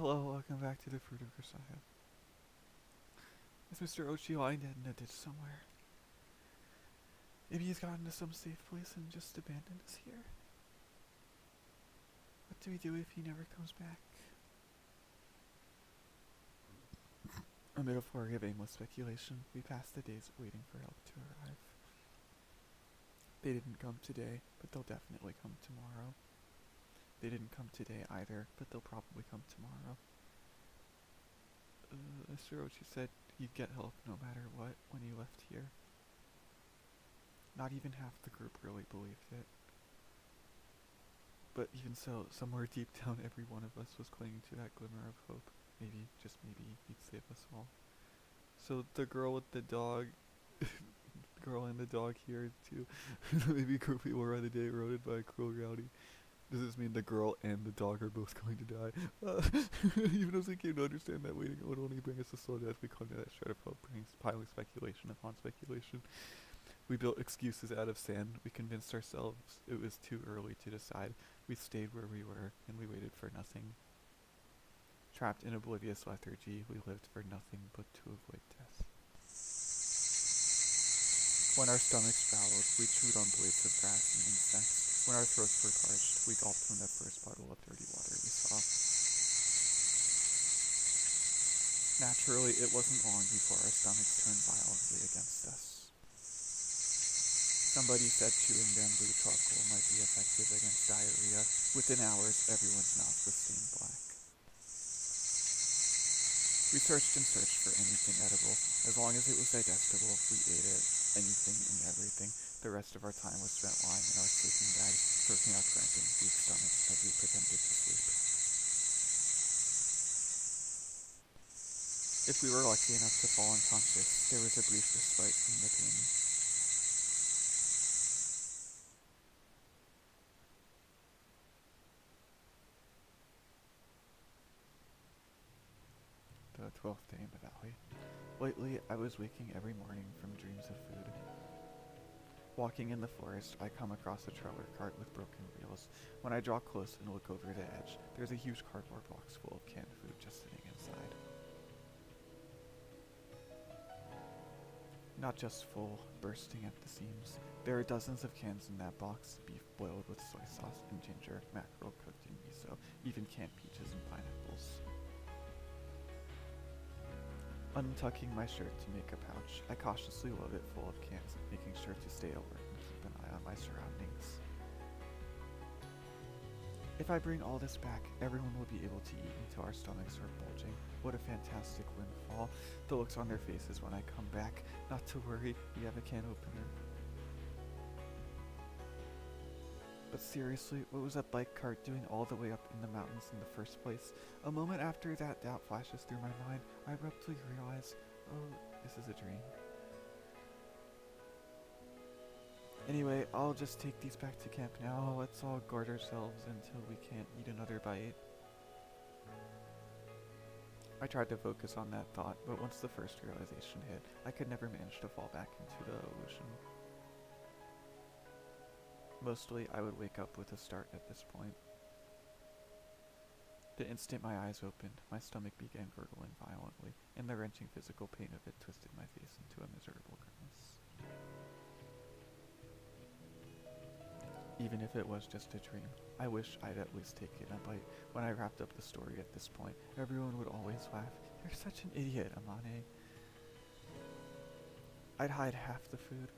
Hello, welcome back to the Fruit of Grisaia. Is Mr. Ochi lying dead in a ditch somewhere? Maybe he's gotten to some safe place and just abandoned us here? What do we do if he never comes back? Amid a flurry of aimless speculation, we pass the days waiting for help to arrive. They didn't come today, but they'll definitely come tomorrow. They didn't come today either, but they'll probably come tomorrow. Mr. Ochi said you'd get help no matter what when you left here. Not even half the group really believed it. But even so, somewhere deep down every one of us was clinging to that glimmer of hope. Maybe, just maybe, he'd save us all. So the girl with the dog, girl and the dog here too. Maybe groupie will run a day eroded by a cruel rowdy. Does this mean the girl and the dog are both going to die? Even as we came to understand that waiting would only bring us to slow death, we clung to that shred of hope, piling speculation upon speculation. We built excuses out of sand. We convinced ourselves it was too early to decide. We stayed where we were, and we waited for nothing. Trapped in oblivious lethargy, we lived for nothing but to avoid death. When our stomachs growled, we chewed on blades of grass and insects. When our throats were parched, we gulped from the first bottle of dirty water we saw. Naturally, it wasn't long before our stomachs turned violently against us. Somebody said chewing bamboo charcoal might be effective against diarrhea. Within hours, everyone's mouth was stained black. We searched and searched for anything edible. As long as it was digestible, we ate it. Anything and everything. The rest of our time was spent lying in our sleeping bags, stroking our cramping, weak stomachs as we pretended to sleep. If we were lucky enough to fall unconscious, there was a brief respite from the pain. The 12th day in the valley. Lately, I was waking every morning from dreams of food. Walking in the forest, I come across a trailer cart with broken wheels. When I draw close and look over the edge, there's a huge cardboard box full of canned food just sitting inside. Not just full, bursting at the seams. There are dozens of cans in that box, beef boiled with soy sauce and ginger, mackerel cooked in miso, even canned peaches and pineapples. Untucking my shirt to make a pouch, I cautiously load it full of cans, making sure to stay alert and keep an eye on my surroundings. If I bring all this back, everyone will be able to eat until our stomachs are bulging. What a fantastic windfall. The looks on their faces when I come back. Not to worry, we have a can opener. But seriously, what was that bike cart doing all the way up in the mountains in the first place? A moment after that doubt flashes through my mind, I abruptly realize, oh, this is a dream. Anyway, I'll just take these back to camp now. Let's all guard ourselves until we can't eat another bite. I tried to focus on that thought, but once the first realization hit, I could never manage to fall back into the illusion. Mostly, I would wake up with a start at this point. The instant my eyes opened, my stomach began gurgling violently, and the wrenching physical pain of it twisted my face into a miserable grimace. Even if it was just a dream, I wish I'd at least taken a bite. When I wrapped up the story at this point, everyone would always laugh. You're such an idiot, Amane. I'd hide half the food.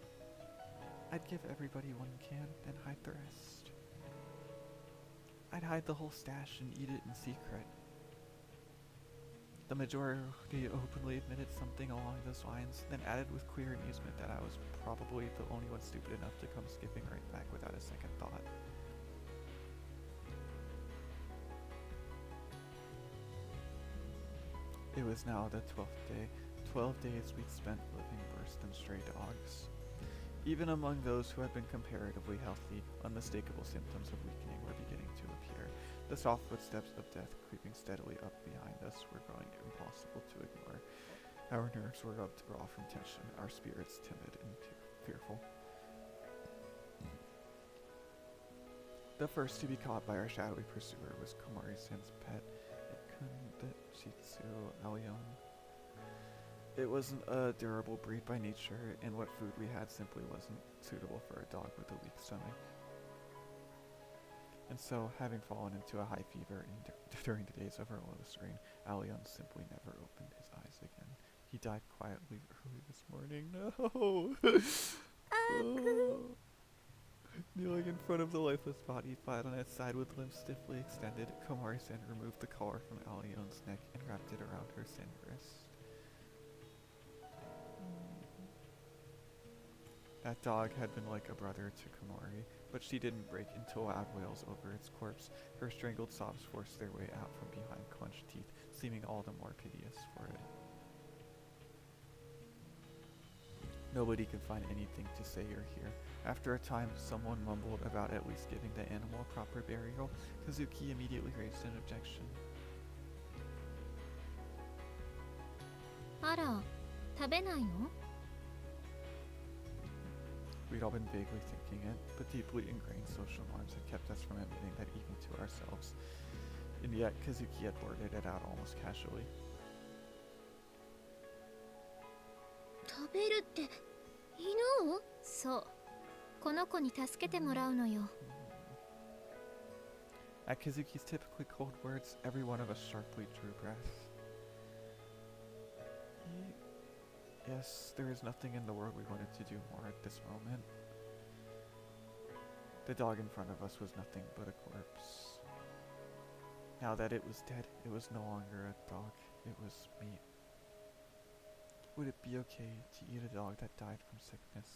I'd give everybody one can, then hide the rest. I'd hide the whole stash and eat it in secret. The majority openly admitted something along those lines, then added with clear amusement that I was probably the only one stupid enough to come skipping right back without a second thought. It was now the 12th day. 12 days we'd spent living worse than stray dogs. Even among those who had been comparatively healthy, unmistakable symptoms of weakening were beginning to appear. The soft footsteps of death creeping steadily up behind us were growing impossible to ignore. Our nerves were rubbed raw from tension, our spirits timid and fearful. The first to be caught by our shadowy pursuer was Komori-san's pet. The Allione. It wasn't a durable breed by nature, and what food we had simply wasn't suitable for a dog with a weak stomach. And so, having fallen into a high fever during the days of our lowest reign, Allione simply never opened his eyes again. He died quietly early this morning. No! Oh. Kneeling in front of the lifeless body, flat on its side with limbs stiffly extended, Komari-san removed the collar from Allione's neck and wrapped it around her thin wrist. That dog had been like a brother to Komari, but she didn't break into loud wails over its corpse. Her strangled sobs forced their way out from behind clenched teeth, seeming all the more piteous for it. Nobody could find anything to say or hear. After a time, someone mumbled about at least giving the animal a proper burial. Kazuki immediately raised an objection. あら、食べないの? We'd all been vaguely thinking it, but deeply ingrained social norms had kept us from admitting that even to ourselves. And yet, Kazuki had blurted it out almost casually. 食べるって犬を? そう。この子に助けてもらうのよ。 At Kazuki's typically cold words, every one of us sharply drew breath. Yes, there is nothing in the world we wanted to do more at this moment. The dog in front of us was nothing but a corpse. Now that it was dead, it was no longer a dog, it was meat. Would it be okay to eat a dog that died from sickness?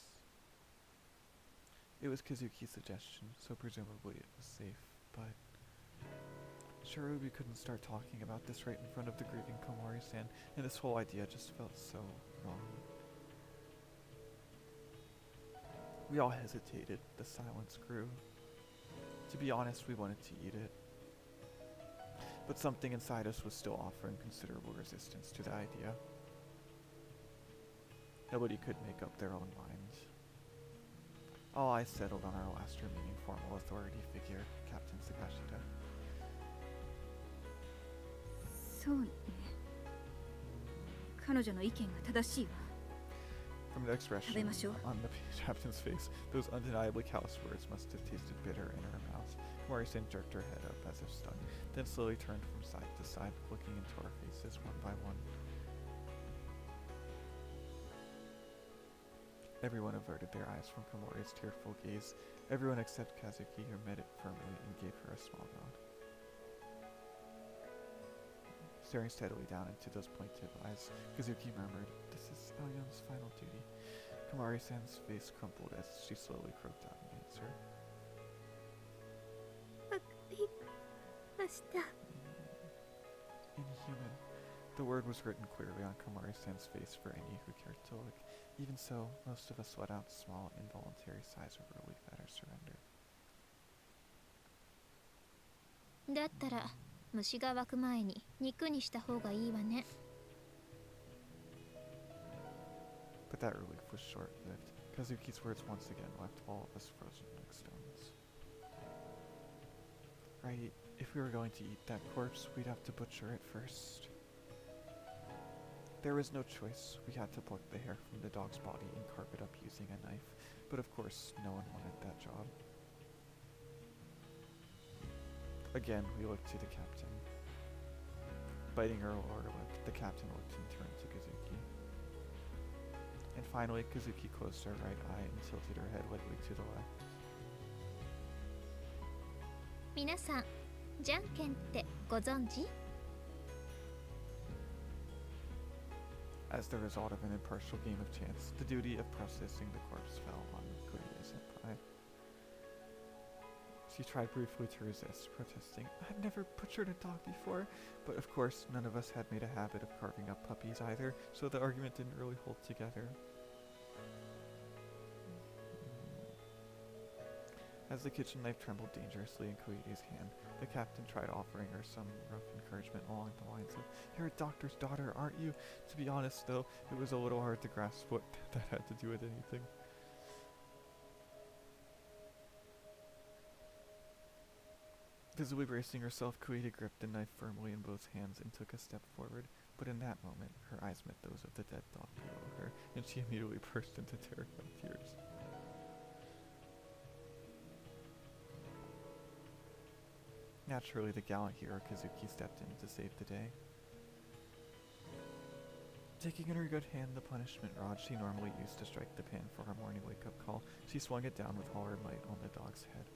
It was Kazuki's suggestion, so presumably it was safe, but sure, we couldn't start talking about this right in front of the grieving Komari-san, and this whole idea just felt so wrong. We all hesitated. The silence grew. To be honest, we wanted to eat it. But something inside us was still offering considerable resistance to the idea. Nobody could make up their own mind. All eyes settled on our last remaining formal authority figure, Captain Sakashita. そうね。彼女の意見が正しいわ。 From the expression on the captain's face, those undeniably callous words must have tasted bitter in her mouth. Komari-san jerked her head up as if stung, then slowly turned from side to side, looking into our faces one by one. Everyone averted their eyes from Komori's tearful gaze. Everyone except Kazuki, who met it firmly and gave her a small nod. Staring steadily down into those plaintive eyes, Kazuki murmured, "This is Allione's final duty." Komari-san's face crumpled as she slowly croaked out an answer. Inhuman. The word was written clearly on Komari-san's face for any who cared to look. Even so, most of us let out small, involuntary sighs of relief at her surrender. だったら虫が湧く前に肉にした方がいいわね。 But that relief was short-lived. Kazuki's words once again left all of us frozen like stones. Right, if we were going to eat that corpse, we'd have to butcher it first. There was no choice. We had to pluck the hair from the dog's body and carve it up using a knife. But of course, no one wanted that job. Again, we looked to the captain. Biting her lower lip, the captain looked in turn to Kazuki. And finally, Kazuki closed her right eye and tilted her head lightly to the left. 皆さん、じゃんけんってご存知? As the result of an impartial game of chance, the duty of processing the corpse fell on Grisaia-senpai. She tried briefly to resist, protesting, "I've never butchered a dog before," but of course none of us had made a habit of carving up puppies either, so the argument didn't really hold together. As the kitchen knife trembled dangerously in Koichi's hand, the captain tried offering her some rough encouragement along the lines of, "You're a doctor's daughter, aren't you?" To be honest though, it was a little hard to grasp what that had to do with anything. Visibly bracing herself, Koide gripped the knife firmly in both hands and took a step forward. But in that moment, her eyes met those of the dead dog below her, and she immediately burst into terrified tears. Naturally, the gallant hero Kazuki stepped in to save the day. Taking in her good hand the punishment rod she normally used to strike the pan for her morning wake-up call, she swung it down with all her might on the dog's head.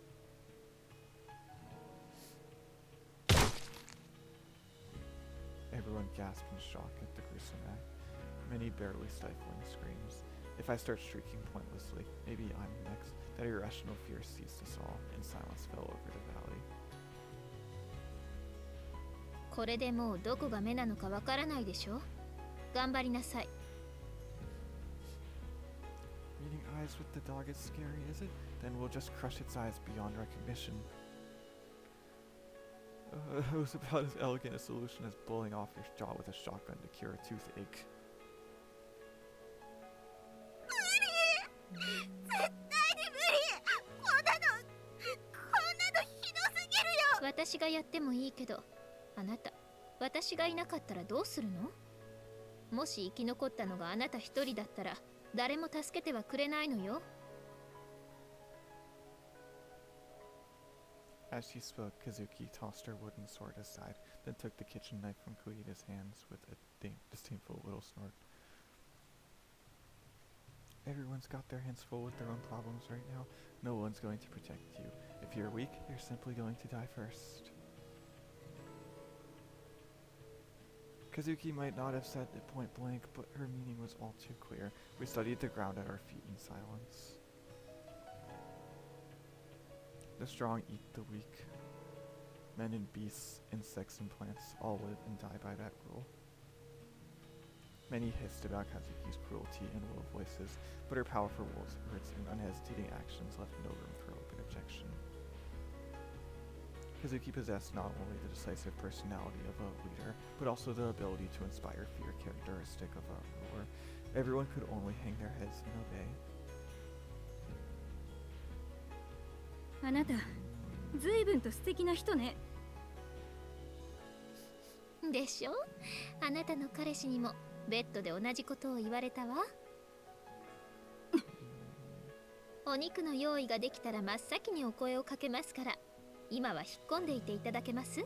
Everyone gasped in shock at the gruesome act, many barely stifling screams. If I start shrieking pointlessly, maybe I'm next. That irrational fear seized us all, and silence fell over the valley. これでもうどこが目なのかわからないでしょ。頑張りなさい。Meeting eyes with the dog is scary, is it? Then we'll just crush its eyes beyond recognition. It was about as elegant a solution as blowing off your jaw with a shotgun to cure a toothache. 絶対に無理。こんなのひどすぎるよ。私がやってもいいけど、あなた、私がいなかったらどうするの？もし生き残ったのがあなた一人だったら、誰も助けてはくれないのよ。As she spoke, Kazuki tossed her wooden sword aside, then took the kitchen knife from Koida's hands with a disdainful little snort. Everyone's got their hands full with their own problems right now. No one's going to protect you. If you're weak, you're simply going to die first. Kazuki might not have said it point blank, but her meaning was all too clear. We studied the ground at our feet in silence. The strong eat the weak. Men and beasts, insects and plants all live and die by that rule. Many hissed about Kazuki's cruelty in low voices, but her powerful words and unhesitating actions left no room for open objection. Kazuki possessed not only the decisive personality of a leader, but also the ability to inspire fear characteristic of a ruler. Everyone could only hang their heads and obey. あなた、随分と素敵な人ね。でしょ？あなたの彼氏にもベッドで同じことを言われたわ。お肉の用意ができたら真っ先にお声をかけますから、今は引っ込んでいていただけます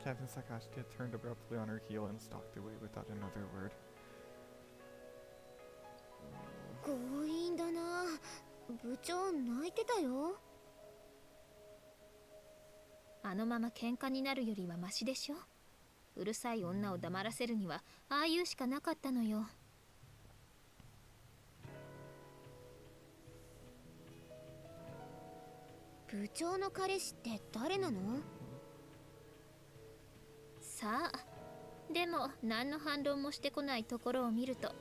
？Captain Sakashi had turned abruptly on her heel and stalked away without another word. 強引だな。部長泣いてたよ。あのまま喧嘩になるよりはマシでしょ。うるさい女を黙らせるにはああいうしかなかったのよ。部長の彼氏って誰なの？さあ、でも何の反論もしてこないところを見ると、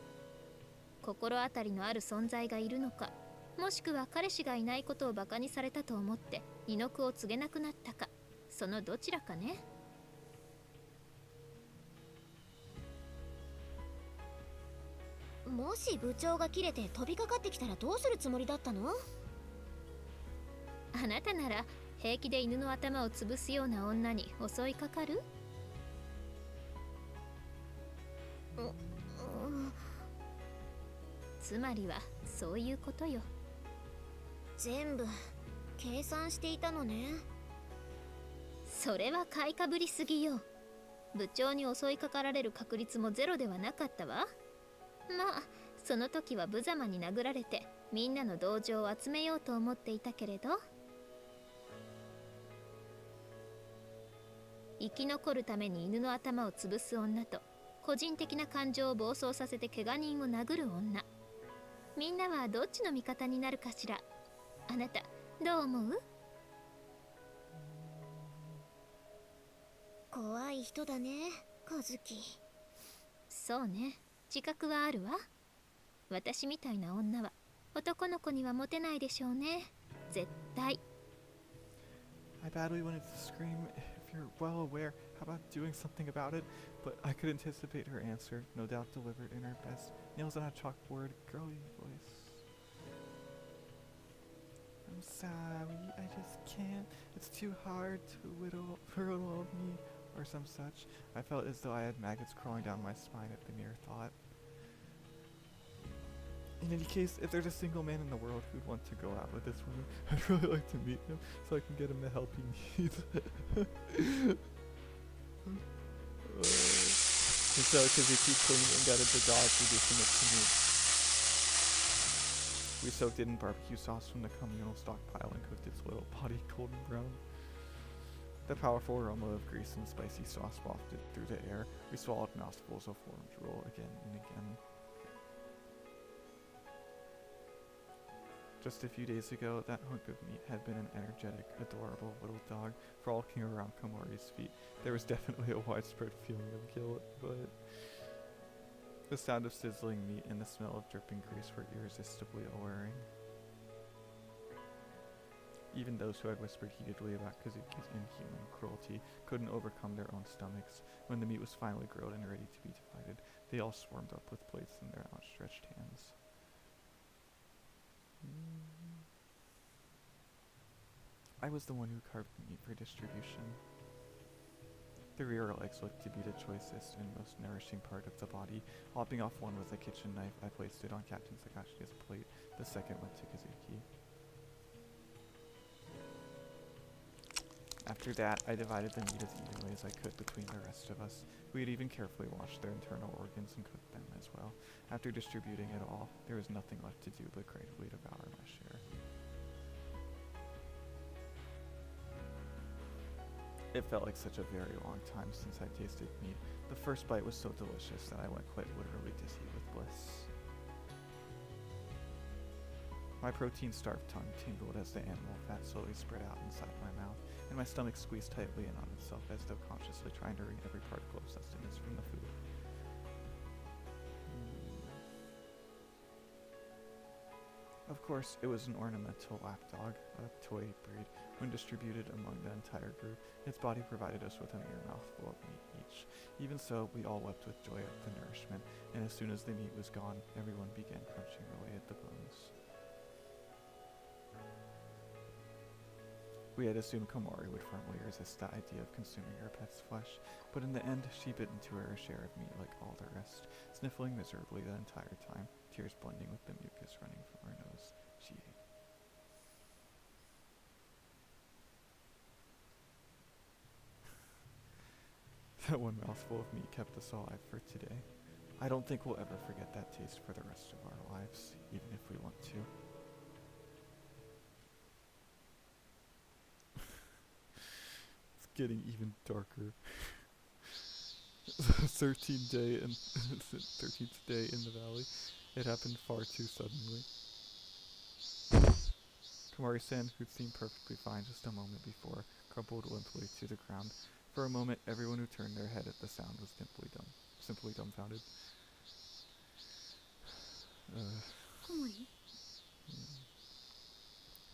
心当たりのある存在がいるのか、もしくは彼氏がいないことをバカにされたと思って二の句を告げなくなったか、そのどちらかね。もし部長が切れて飛びかかってきたらどうするつもりだったの？あなたなら平気で犬の頭を潰すような女に襲いかかる？つまりはそういうことよ。全部計算していたのね。それは買いかぶりすぎよ。部長に襲いかかられる確率もゼロではなかったわ。まあその時は無様に殴られてみんなの同情を集めようと思っていたけれど、生き残るために犬の頭を潰す女と個人的な感情を暴走させて怪我人を殴る女、みんなはどっちの味方になるかしら。あなたどう思う？怖い人だね、カズキ。そうね、自覚はあるわ。私みたいな女は男の子にはモテないでしょうね、絶対。I badly wanted to scream, if you're well aware, how about doing something about it? But I could anticipate her answer, no doubt delivered in her best, nails on a chalkboard, girly voice. I'm sorry, I just can't. It's too hard to whittle me, or some such. I felt as though I had maggots crawling down my spine at the mere thought. In any case, if there's a single man in the world who'd want to go out with this woman, I'd really like to meet him so I can get him the help he needs. And so Kazuki cleaned and gutted the dog, reducing it to meat. We soaked it in barbecue sauce from the communal stockpile and cooked its little body golden brown. The powerful aroma of grease and spicy sauce wafted through the air. We swallowed mouthfuls of orange roll again and again. Just a few days ago, that hunk of meat had been an energetic, adorable little dog frolicking around Komori's feet. There was definitely a widespread feeling of guilt, but the sound of sizzling meat and the smell of dripping grease were irresistibly alluring. Even those who had whispered heatedly about Kazuki's inhuman cruelty couldn't overcome their own stomachs. When the meat was finally grilled and ready to be divided, they all swarmed up with plates in their outstretched hands. I was the one who carved the meat for distribution. The rear legs looked to be the choicest and most nourishing part of the body. Lopping off one with a kitchen knife, I placed it on Captain Sakashi's plate. The second went to Kazuki. After that, I divided the meat as evenly as I could between the rest of us. We had even carefully washed their internal organs and cooked them as well. After distributing it all, there was nothing left to do but gratefully devour my share. It felt like such a very long time since I tasted meat. The first bite was so delicious that I went quite literally dizzy with bliss. My protein-starved tongue tingled as the animal fat slowly spread out inside my mouth, and my stomach squeezed tightly in on itself as though consciously trying to wring every particle of sustenance from the food. Of course, it was an ornamental lapdog, a toy breed. When distributed among the entire group, its body provided us with a mere mouthful of meat each. Even so, we all wept with joy at the nourishment, and as soon as the meat was gone, everyone began crunching away at the bones. We had assumed Komori would firmly resist the idea of consuming her pet's flesh, but in the end, she bit into her share of meat like all the rest, sniffling miserably the entire time, tears blending with the mucus running from her nose. She ate. That one mouthful of meat kept us alive for today. I don't think we'll ever forget that taste for the rest of our lives, even if we want to. It's getting even darker. 13th day in 13th day in the valley. It happened far too suddenly. Komori-san, who'd seemed perfectly fine just a moment before, crumpled limply to the ground. For a moment, everyone who turned their head at the sound was simply dumbfounded. Komori?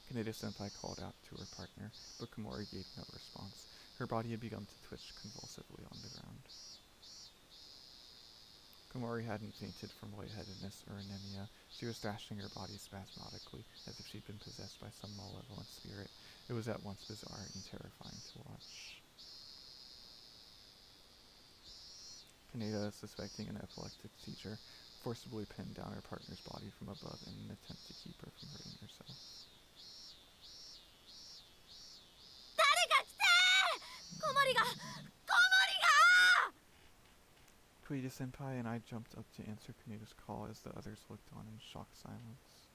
Kaneda-senpai called out to her partner, but Komori gave no response. Her body had begun to twitch convulsively on the ground. Komori hadn't fainted from lightheadedness or anemia. She was thrashing her body spasmodically, as if she'd been possessed by some malevolent spirit. It was at once bizarre and terrifying to watch. Kaneda, suspecting an epileptic seizure, forcibly pinned down her partner's body from above in an attempt to keep her from hurting herself. Koide-senpai and I jumped up to answer Kaneda's call as the others looked on in shocked silence.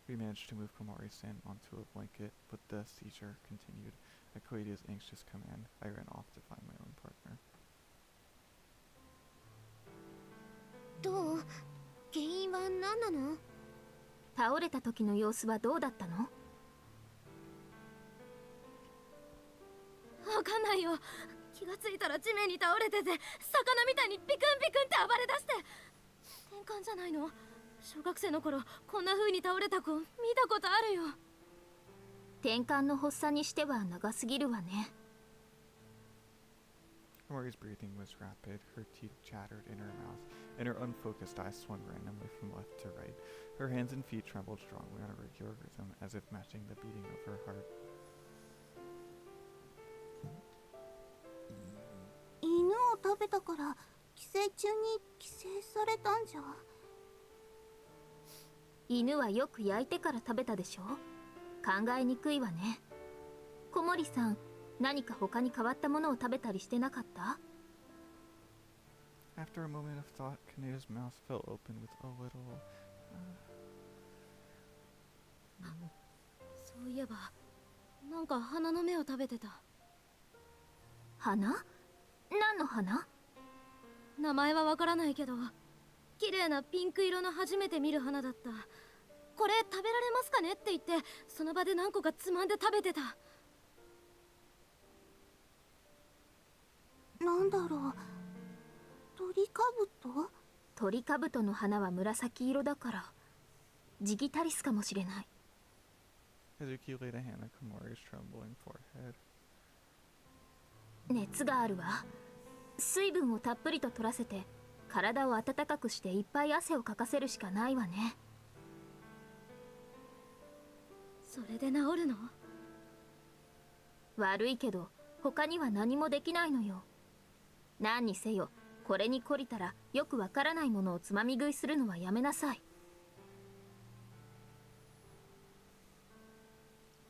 We managed to move Komori-san onto a blanket, but the seizure continued. At Koide's anxious command, I ran off to find my own partner. どう？原因は何なの？倒れた時の様子はどうだったの？わかんないよ。気がついたら地面に倒れてて、魚みたいにビクンビクンって暴れ出して。転換じゃないの？小学生の頃こんな風に倒れた子見たことあるよ。転換の発作にしては長すぎるわね。Komori's breathing was rapid, her teeth chattered in her mouth, and her unfocused eyes swung randomly from left to right. Her hands and feet trembled strongly on a regular rhythm, as if matching the beating of her heart. 犬を食べたから寄生虫に寄生されたんじゃ。犬はよく焼いてから食べたでしょ。考えにくいわね。小森さん、何か他に変わったものを食べたりしてなかった？ After a moment of thought, Kaneda's mouth fell open with a little... そういえばなんか花の芽を食べてた。花？何の花？名前はわからないけど綺麗なピンク色の初めて見る花だった。これ食べられますかねって言ってその場で何個かつまんで食べてた。なんだろう、鳥かぶと？鳥かぶとの花は紫色だからジギタリスかもしれない。 Kazuki laid a hand on Komori's trembling forehead. 熱があるわ。水分をたっぷりと取らせて体を温かくしていっぱい汗をかかせるしかないわね。それで治るの？悪いけど他には何もできないのよ。何にせよこれに懲りたらよくわからないものをつまみ食いするのはやめなさい。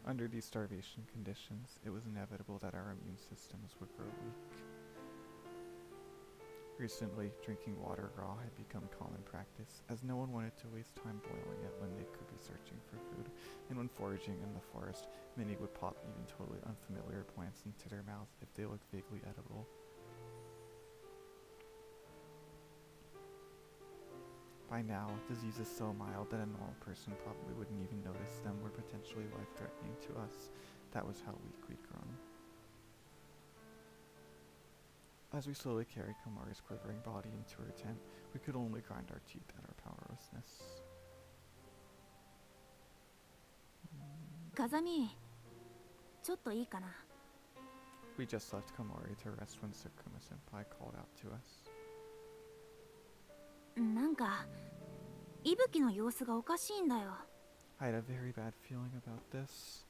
Under these starvation conditions, it was inevitable that our immune systems would grow weak. Recently, drinking water raw had become common practice, as no one wanted to waste time boiling it when they could be searching for food, and when foraging in the forest, many would pop even totally unfamiliar plants into their mouth if they looked vaguely edible. By now, diseases so mild that a normal person probably wouldn't even notice them were potentially life-threatening to us. That was how weak we'd grown. As we slowly carried Komori's quivering body into her tent, we could only grind our teeth at our powerlessness. 風見、ちょっといいかな。 We just left Komori to rest when Sakuma-senpai called out to us. なんか息吹の様子がおかしいんだよ。 I had a very bad feeling about this.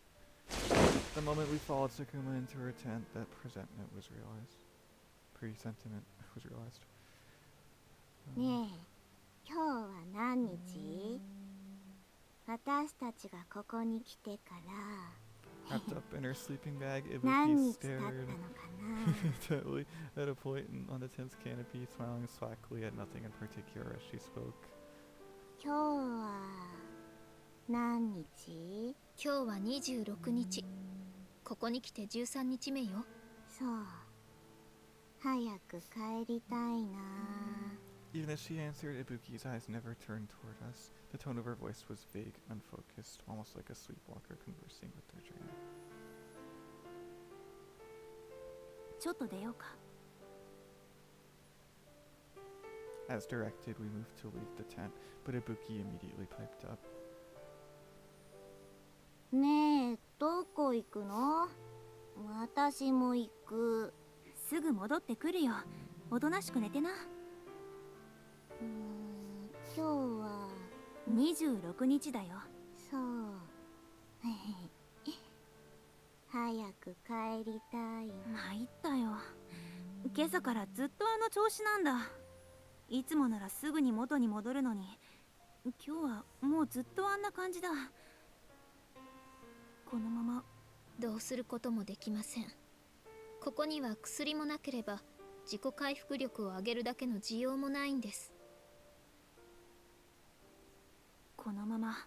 The moment we followed Sakuma into her tent, that presentiment was realized. Presentiment was realized. ねえ、今日は何日？私たちがここに来てから Wrapped up in her sleeping bag, 何 Ibuki 日経ったの stared かな。 intently at a point on the tent's canopy, smiling slackly at nothing in particular as she spoke. 今日は何日？今日は26日。ここに来て13日目よ。そう。早く帰りたいな。 Even as she answered, Ibuki's eyes never turned toward us. The tone of her voice was vague, unfocused, almost like a sleepwalker conversing with their dream. ちょっと出ようか。 As directed, we moved to leave the tent, but Ibuki immediately piped up. ねえ、どこ行くの？私も行く。すぐ戻ってくるよ。おとなしく寝てな。今日は26日だよ。そう。早く帰りたい。参ったよ。今朝からずっとあの調子なんだ。いつもならすぐに元に戻るのに、今日はもうずっとあんな感じだ。このままどうすることもできません。ここには薬もなければ自己回復力を上げるだけの需要もないんです。このまま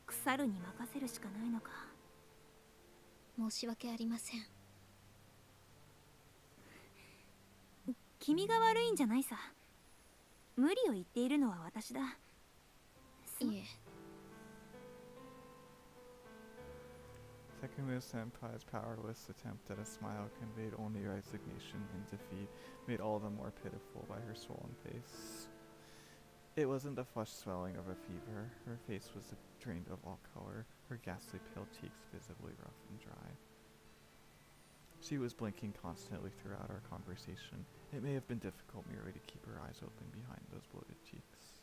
腐るに任せるしかないのか。申し訳ありません。君が悪いんじゃないさ。無理を言っているのは私だ。いえ。Sakuma-senpai's powerless attempt at a smile conveyed only resignation and defeat, made all the more pitiful by her swollen face. It wasn't the flush swelling of a fever. Her face was drained of all color, her ghastly pale cheeks visibly rough and dry. She was blinking constantly throughout our conversation. It may have been difficult merely to keep her eyes open behind those bloated cheeks.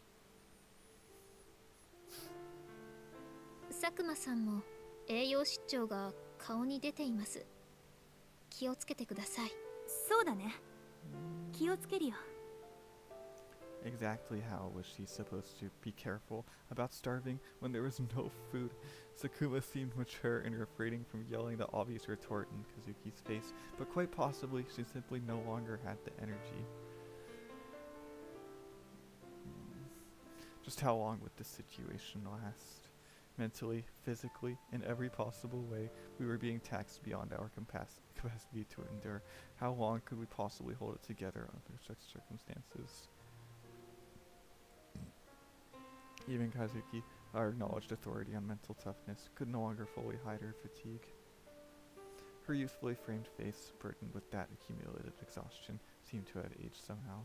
佐久間さんも栄養失調が顔に出ています。気をつけてください。そうだね。気をつけるよ。 Exactly how was she supposed to be careful about starving when there was no food? Sakuma seemed mature and refraining from yelling the obvious retort in Kazuki's face, but quite possibly she simply no longer had the energy. Just how long would this situation last? Mentally, physically, in every possible way, we were being taxed beyond our capacity to endure. How long could we possibly hold it together under such circumstances? Even Kazuki, our acknowledged authority on mental toughness, could no longer fully hide her fatigue. Her youthfully framed face, burdened with that accumulated exhaustion, seemed to have aged somehow.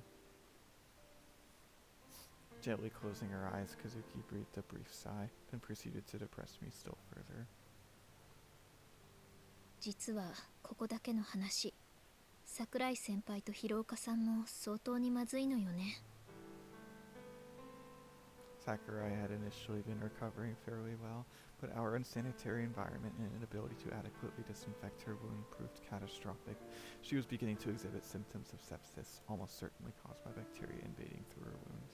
Gently closing her eyes, Kazuki breathed a brief sigh, then proceeded to depress me still further. 実はここだけの話、桜井先輩と広岡さんも相当にまずいのよね。Sakurai had initially been recovering fairly well, but our unsanitary environment and inability to adequately disinfect her wound proved catastrophic. She was beginning to exhibit symptoms of sepsis, almost certainly caused by bacteria invading through her wound.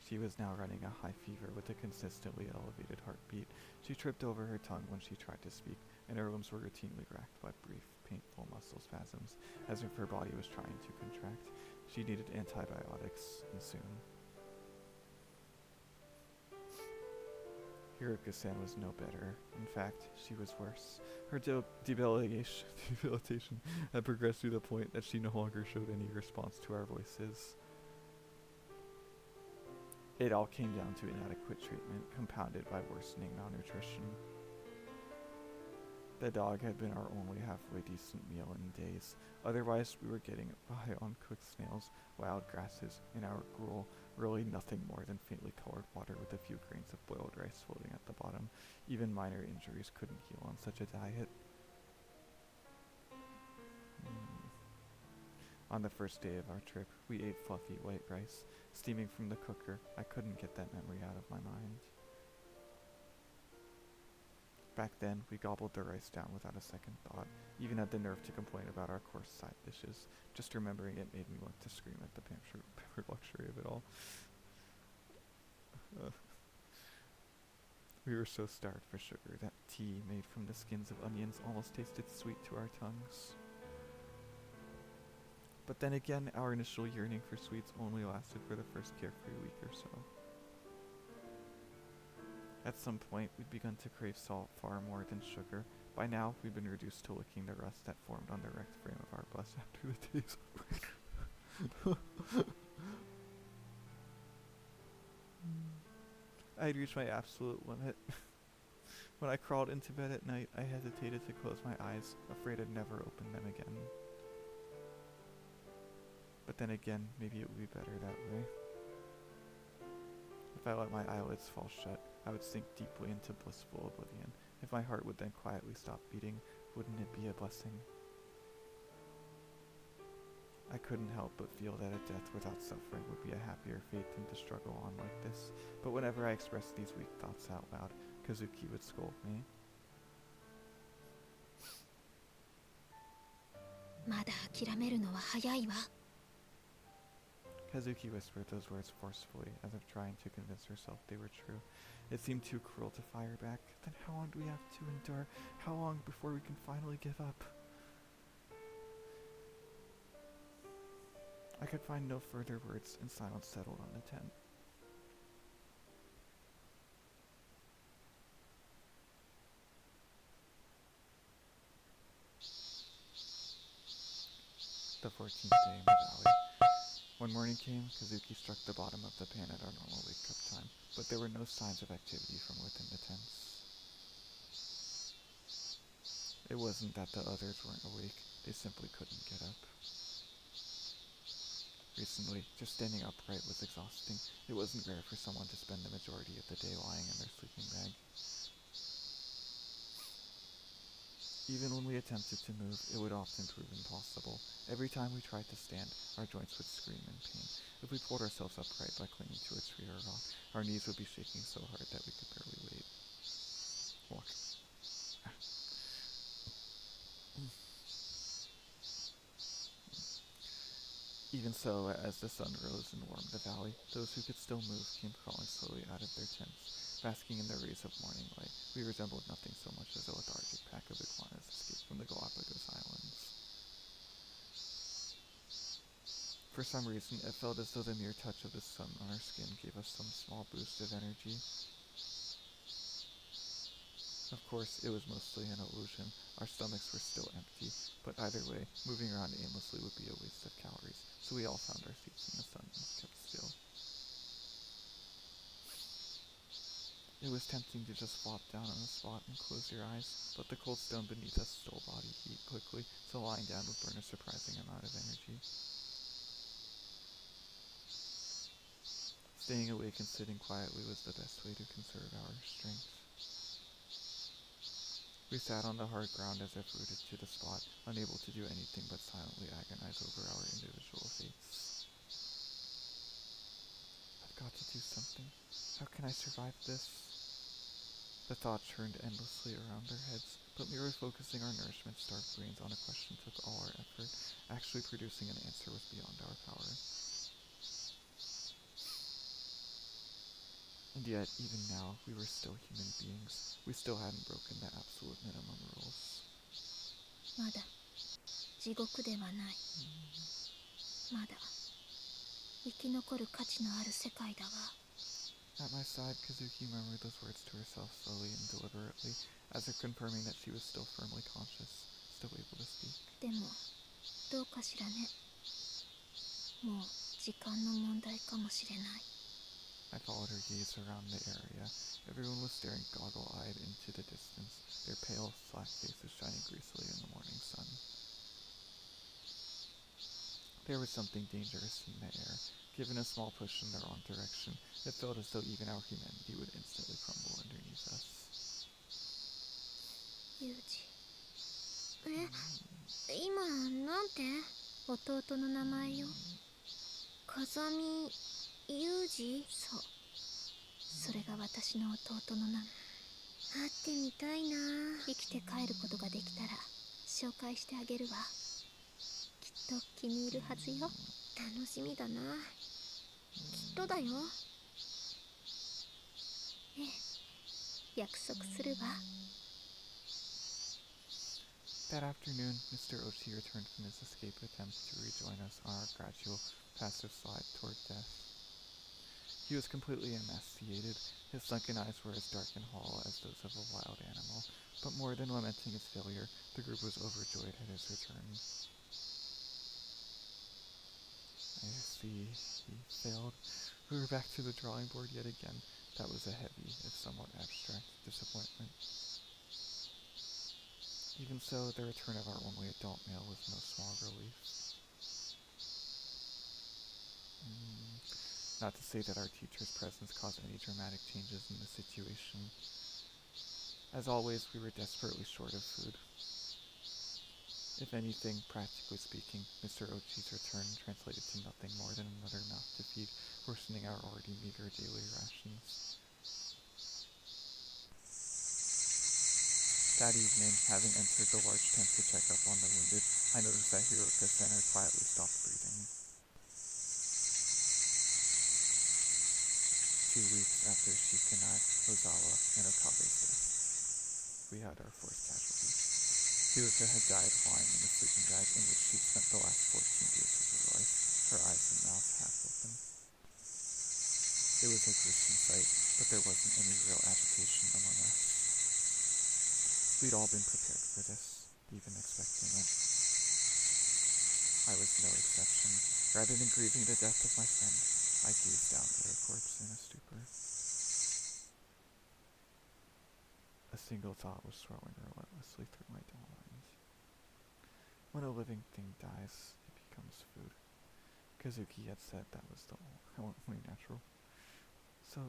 She was now running a high fever with a consistently elevated heartbeat. She tripped over her tongue when she tried to speak, and her limbs were routinely racked by brief, painful muscle spasms, as if her body was trying to contract. She needed antibiotics, and soon. Hiroka-san was no better. In fact, she was worse. Her debilitation had progressed to the point that she no longer showed any response to our voices. It all came down to inadequate treatment, compounded by worsening malnutrition. The dog had been our only halfway decent meal in days. Otherwise, we were getting by on cooked snails, wild grasses, and our gruel, really nothing more than faintly colored water with a few grains of boiled rice floating at the bottom. Even minor injuries couldn't heal on such a diet. On the first day of our trip, we ate fluffy white rice, steaming from the cooker. I couldn't get that memory out of my mind. Back then, we gobbled the rice down without a second thought, even had the nerve to complain about our coarse side dishes. Just remembering it made me want to scream at the pampered luxury of it all. We were so starved for sugar that tea made from the skins of onions almost tasted sweet to our tongues. But then again, our initial yearning for sweets only lasted for the first carefree week or so. At some point, we'd begun to crave salt far more than sugar. By now, we'd been reduced to licking the rust that formed on the wrecked frame of our bus after the day's over. I had reached my absolute limit. When I crawled into bed at night, I hesitated to close my eyes, afraid I'd never open them again. But then again, maybe it would be better that way. If I let my eyelids fall shut, I would sink deeply into blissful oblivion. If my heart would then quietly stop beating, wouldn't it be a blessing? I couldn't help but feel that a death without suffering would be a happier fate than to struggle on like this. But whenever I expressed these weak thoughts out loud, Kazuki would scold me. まだ諦めるのは早いわ。 Kazuki whispered those words forcefully, as if trying to convince herself they were true. It seemed too cruel to fire back. Then how long do we have to endure? How long before we can finally give up? I could find no further words, and silence settled on the tent. The 14th day in the valley. When morning came, Kazuki struck the bottom of the pan at our normal wake-up time, but there were no signs of activity from within the tents. It wasn't that the others weren't awake, they simply couldn't get up. Recently, just standing upright was exhausting. It wasn't rare for someone to spend the majority of the day lying in their sleeping bag. Even when we attempted to move, it would often prove impossible. Every time we tried to stand, our joints would scream in pain. If we pulled ourselves upright by clinging to a tree or rock, our knees would be shaking so hard that we could barely walk. Even so, as the sun rose and warmed the valley, those who could still move came crawling slowly out of their tents. Basking in the rays of morning light, we resembled nothing so much as a lethargic pack of iguanas escaped from the Galapagos Islands. For some reason, it felt as though the mere touch of the sun on our skin gave us some small boost of energy. Of course, it was mostly an illusion. Our stomachs were still empty, but either way, moving around aimlessly would be a waste of calories, so we all found our seats in the sun and kept still. It was tempting to just flop down on a spot and close your eyes, but the cold stone beneath us stole body heat quickly, so lying down would burn a surprising amount of energy. Staying awake and sitting quietly was the best way to conserve our strength. We sat on the hard ground as if rooted to the spot, unable to do anything but silently agonize over our individual fates. I've got to do something. How can I survive this? The thoughts churned endlessly around our heads, but merely focusing our nourishment-starved brains on a question took all our effort. Actually producing an answer was beyond our power. And yet, even now, we were still human beings. We still hadn't broken the absolute minimum rules. まだ地獄ではない。まだ生き残る価値のある世界だわ。 At my side, Kazuki murmured those words to herself slowly and deliberately, as if confirming that she was still firmly conscious, still able to speak. でもどうかしらね。もう時間の問題かもしれない。 I followed her gaze around the area. Everyone was staring goggle-eyed into the distance, their pale, slack faces shining greasily in the morning sun. There was something dangerous in the air. Given a small push in the wrong direction, it felt as though even our humanity would instantly crumble underneath us. ユージ。今なんて？弟の名前よ。風見ユージ？そう。それが私の弟の名前。会ってみたいな。生きて帰ることができたら紹介してあげるわ。きっと気に入るはずよ。楽しみだな。きっとだよ。ええ、約束するわ。That afternoon, Mr. Ochi returned from his escape attempt to rejoin us on our gradual, passive slide toward death. He was completely emaciated. His sunken eyes were as dark and hollow as those of a wild animal, but more than lamenting his failure, the group was overjoyed at his return. I see, he failed. We were back to the drawing board yet again. That was a heavy, if somewhat abstract, disappointment. Even so, the return of our only adult male was no small relief. Not to say that our teacher's presence caused any dramatic changes in the situation. As always, we were desperately short of food. If anything, practically speaking, Mr. Ochi's return translated to nothing more than another mouth to feed, worsening our already meager daily rations. That evening, having entered the large tent to check up on the wounded, I noticed that Hiroka-sen had quietly stopped breathing. 2 weeks after Shikanai, Ozawa, and Okabe's death, we had our fourth casualty. Hiroka had died lying in a sleeping bag in which she'd spent the last 14 days of her life, her eyes and mouth half open. It was a gruesome sight, but there wasn't any real agitation among us. We'd all been prepared for this, even expecting it. I was no exception. Rather than grieving the death of my friend, I gazed down at her corpse in a stupor. A single thought was swirling relentlessly through my dull mind. When a living thing dies, it becomes food. Kazuki had said that was the only natural. So,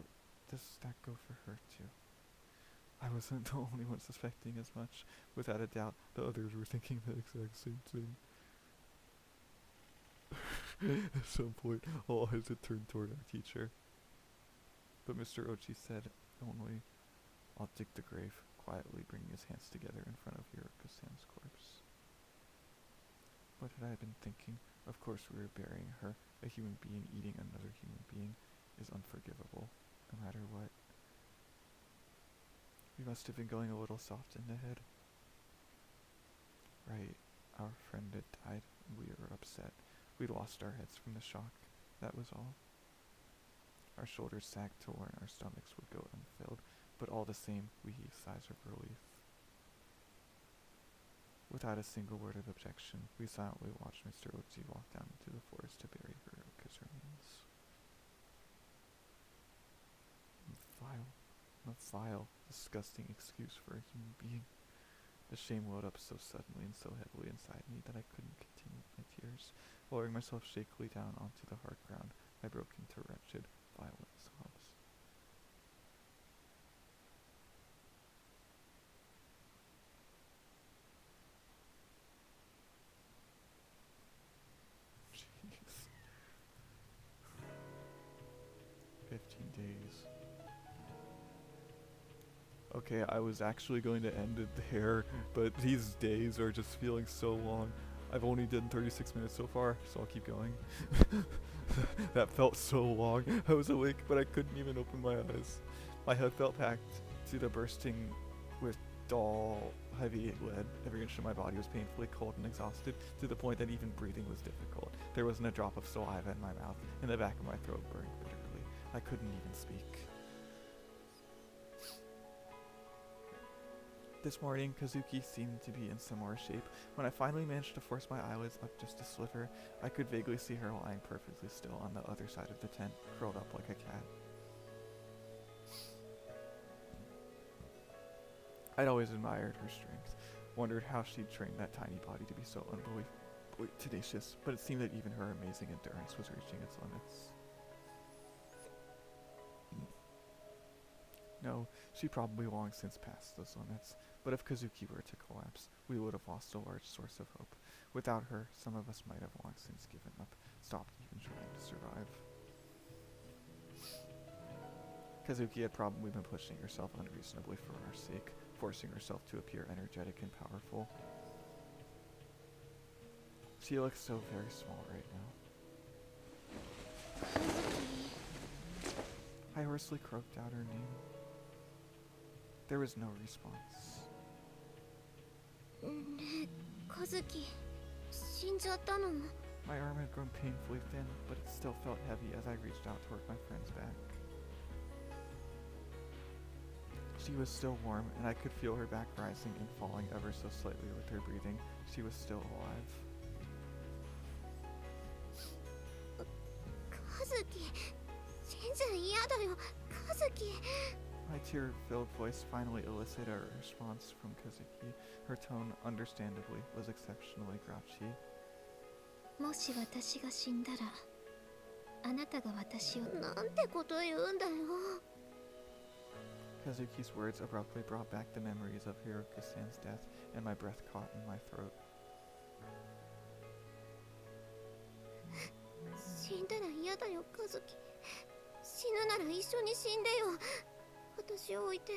does that go for her too? I wasn't the only one suspecting as much. Without a doubt, the others were thinking the exact same thing. At some point, all eyes had turned toward our teacher. But Mr. Ochi said only, "I'll dig the grave," quietly bringing his hands together in front of Hiroko-san's corpse. What had I been thinking? Of course we were burying her. A human being eating another human being is unforgivable, no matter what. We must have been going a little soft in the head. Right, our friend had died, and we were upset. We'd lost our heads from the shock, that was all. Our shoulders sagged to where our stomachs would go unfilled, but all the same, we heaved sighs of relief. Without a single word of objection, we silently watched Mr. Ochi walk down into the forest to bury Hiroka's remains. A vile, disgusting excuse for a human being. The shame welled up so suddenly and so heavily inside me that I couldn't contain my tears. Lowering myself shakily down onto the hard ground, I broke into wretched, violent sobs. Jeez. 15 days. Okay, I was actually going to end it there, but these days are just feeling so long. I've only done 36 minutes so far, so I'll keep going. That felt so long. I was awake, but I couldn't even open my eyes. My head felt packed to the bursting with dull, heavy lead. Every inch of my body was painfully cold and exhausted, to the point that even breathing was difficult. There wasn't a drop of saliva in my mouth, and the back of my throat burned bitterly. I couldn't even speak. This morning, Kazuki seemed to be in similar shape. When I finally managed to force my eyelids up just a sliver, I could vaguely see her lying perfectly still on the other side of the tent, curled up like a cat. I'd always admired her strength, wondered how she'd trained that tiny body to be so unbelievably tenacious, but it seemed that even her amazing endurance was reaching its limits. No, she probably long since passed those limits, but if Kazuki were to collapse, we would have lost a large source of hope. Without her, some of us might have long since given up, stopped even trying to survive. Kazuki had probably been pushing herself unreasonably for our sake, forcing herself to appear energetic and powerful. She looks so very small right now. I hoarsely croaked out her name. There was no response. ねえ、和樹、死んじゃったの？ My arm had grown painfully thin, but it still felt heavy as I reached out toward my friend's back. She was still warm, and I could feel her back rising and falling ever so slightly with her breathing. She was still alive. 和樹、全然嫌だよ、和樹。 My tear-filled voice finally elicited a response from Kazuki. Her tone, understandably, was exceptionally grouchy. もし私が死んだら、あなたが私を。なんてこと言うんだよ。 Kazuki's words abruptly brought back the memories of Hiroko-san's death, and my breath caught in my throat. 死んだら嫌だよ、和樹。死ぬなら一緒に死んでよ。私を置いて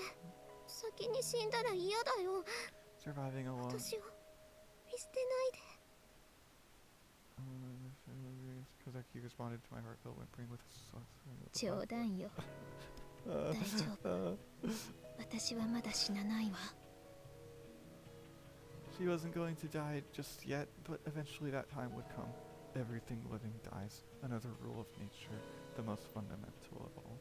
先に死んだら嫌だよ。 Surviving alone. 私を見捨てないで。 Kazuki responded to my heartfelt whimpering with a soft. 冗談よ。大丈夫。私はまだ死なないわ。She wasn't going to die just yet, but eventually that time would come. Everything living dies. Another rule of nature, the most fundamental of all.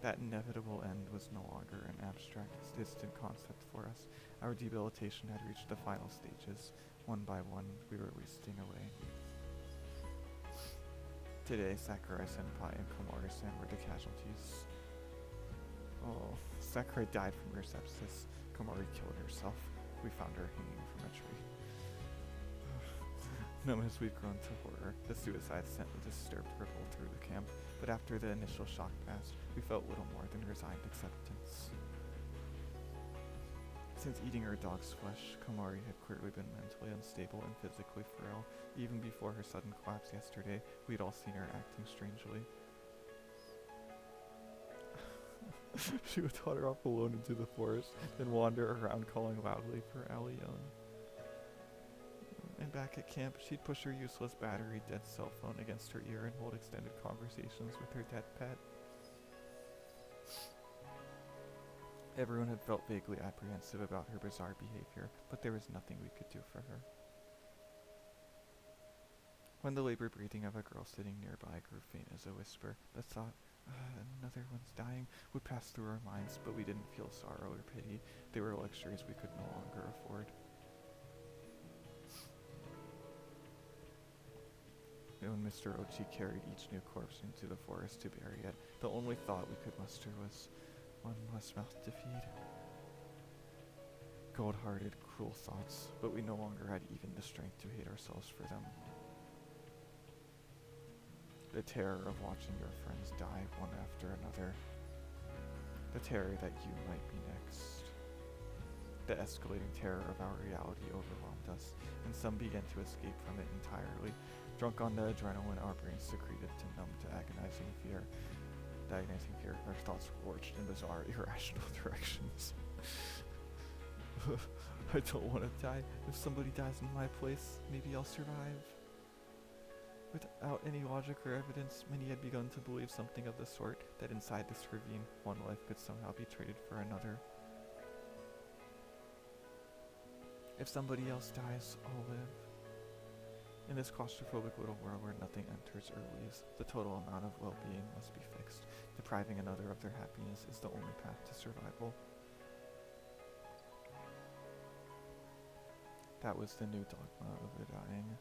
That inevitable end was no longer an abstract, distant concept for us. Our debilitation had reached the final stages. One by one, we were wasting away. Today, Sakurai-senpai and Komori-san were the casualties. Oh, Sakurai died from her sepsis. Komori killed herself. We found her hanging from a tree. Known as we'd grown to horror, the suicide sent a disturbed ripple through the camp, but after the initial shock passed, we felt little more than resigned acceptance. Since eating her dog's flesh, Komari had clearly been mentally unstable and physically frail. Even before her sudden collapse yesterday, we'd all seen her acting strangely. She would totter off alone into the forest, then wander around calling loudly for Allione. And back at camp, she'd push her useless battery-dead cell phone against her ear and hold extended conversations with her dead pet. Everyone had felt vaguely apprehensive about her bizarre behavior, but there was nothing we could do for her. When the labored breathing of a girl sitting nearby grew faint as a whisper, the thought, another one's dying, would pass through our minds, but we didn't feel sorrow or pity. They were luxuries we could no longer afford. When Mr. Ochi carried each new corpse into the forest to bury it, the only thought we could muster was, one less mouth to feed. Cold-hearted, cruel thoughts, but we no longer had even the strength to hate ourselves for them. The terror of watching your friends die one after another. The terror that you might be next. The escalating terror of our reality overwhelmed us, and some began to escape from it entirely. Drunk on the adrenaline our brains secreted to numb to agonizing fear, our thoughts lurched in bizarre, irrational directions. I don't want to die. If somebody dies in my place, maybe I'll survive. Without any logic or evidence, many had begun to believe something of the sort, that inside this ravine, one life could somehow be traded for another. If somebody else dies, I'll live. In this claustrophobic little world where nothing enters or leaves, the total amount of well-being must be fixed. Depriving another of their happiness is the only path to survival. That was the new dogma of the dying.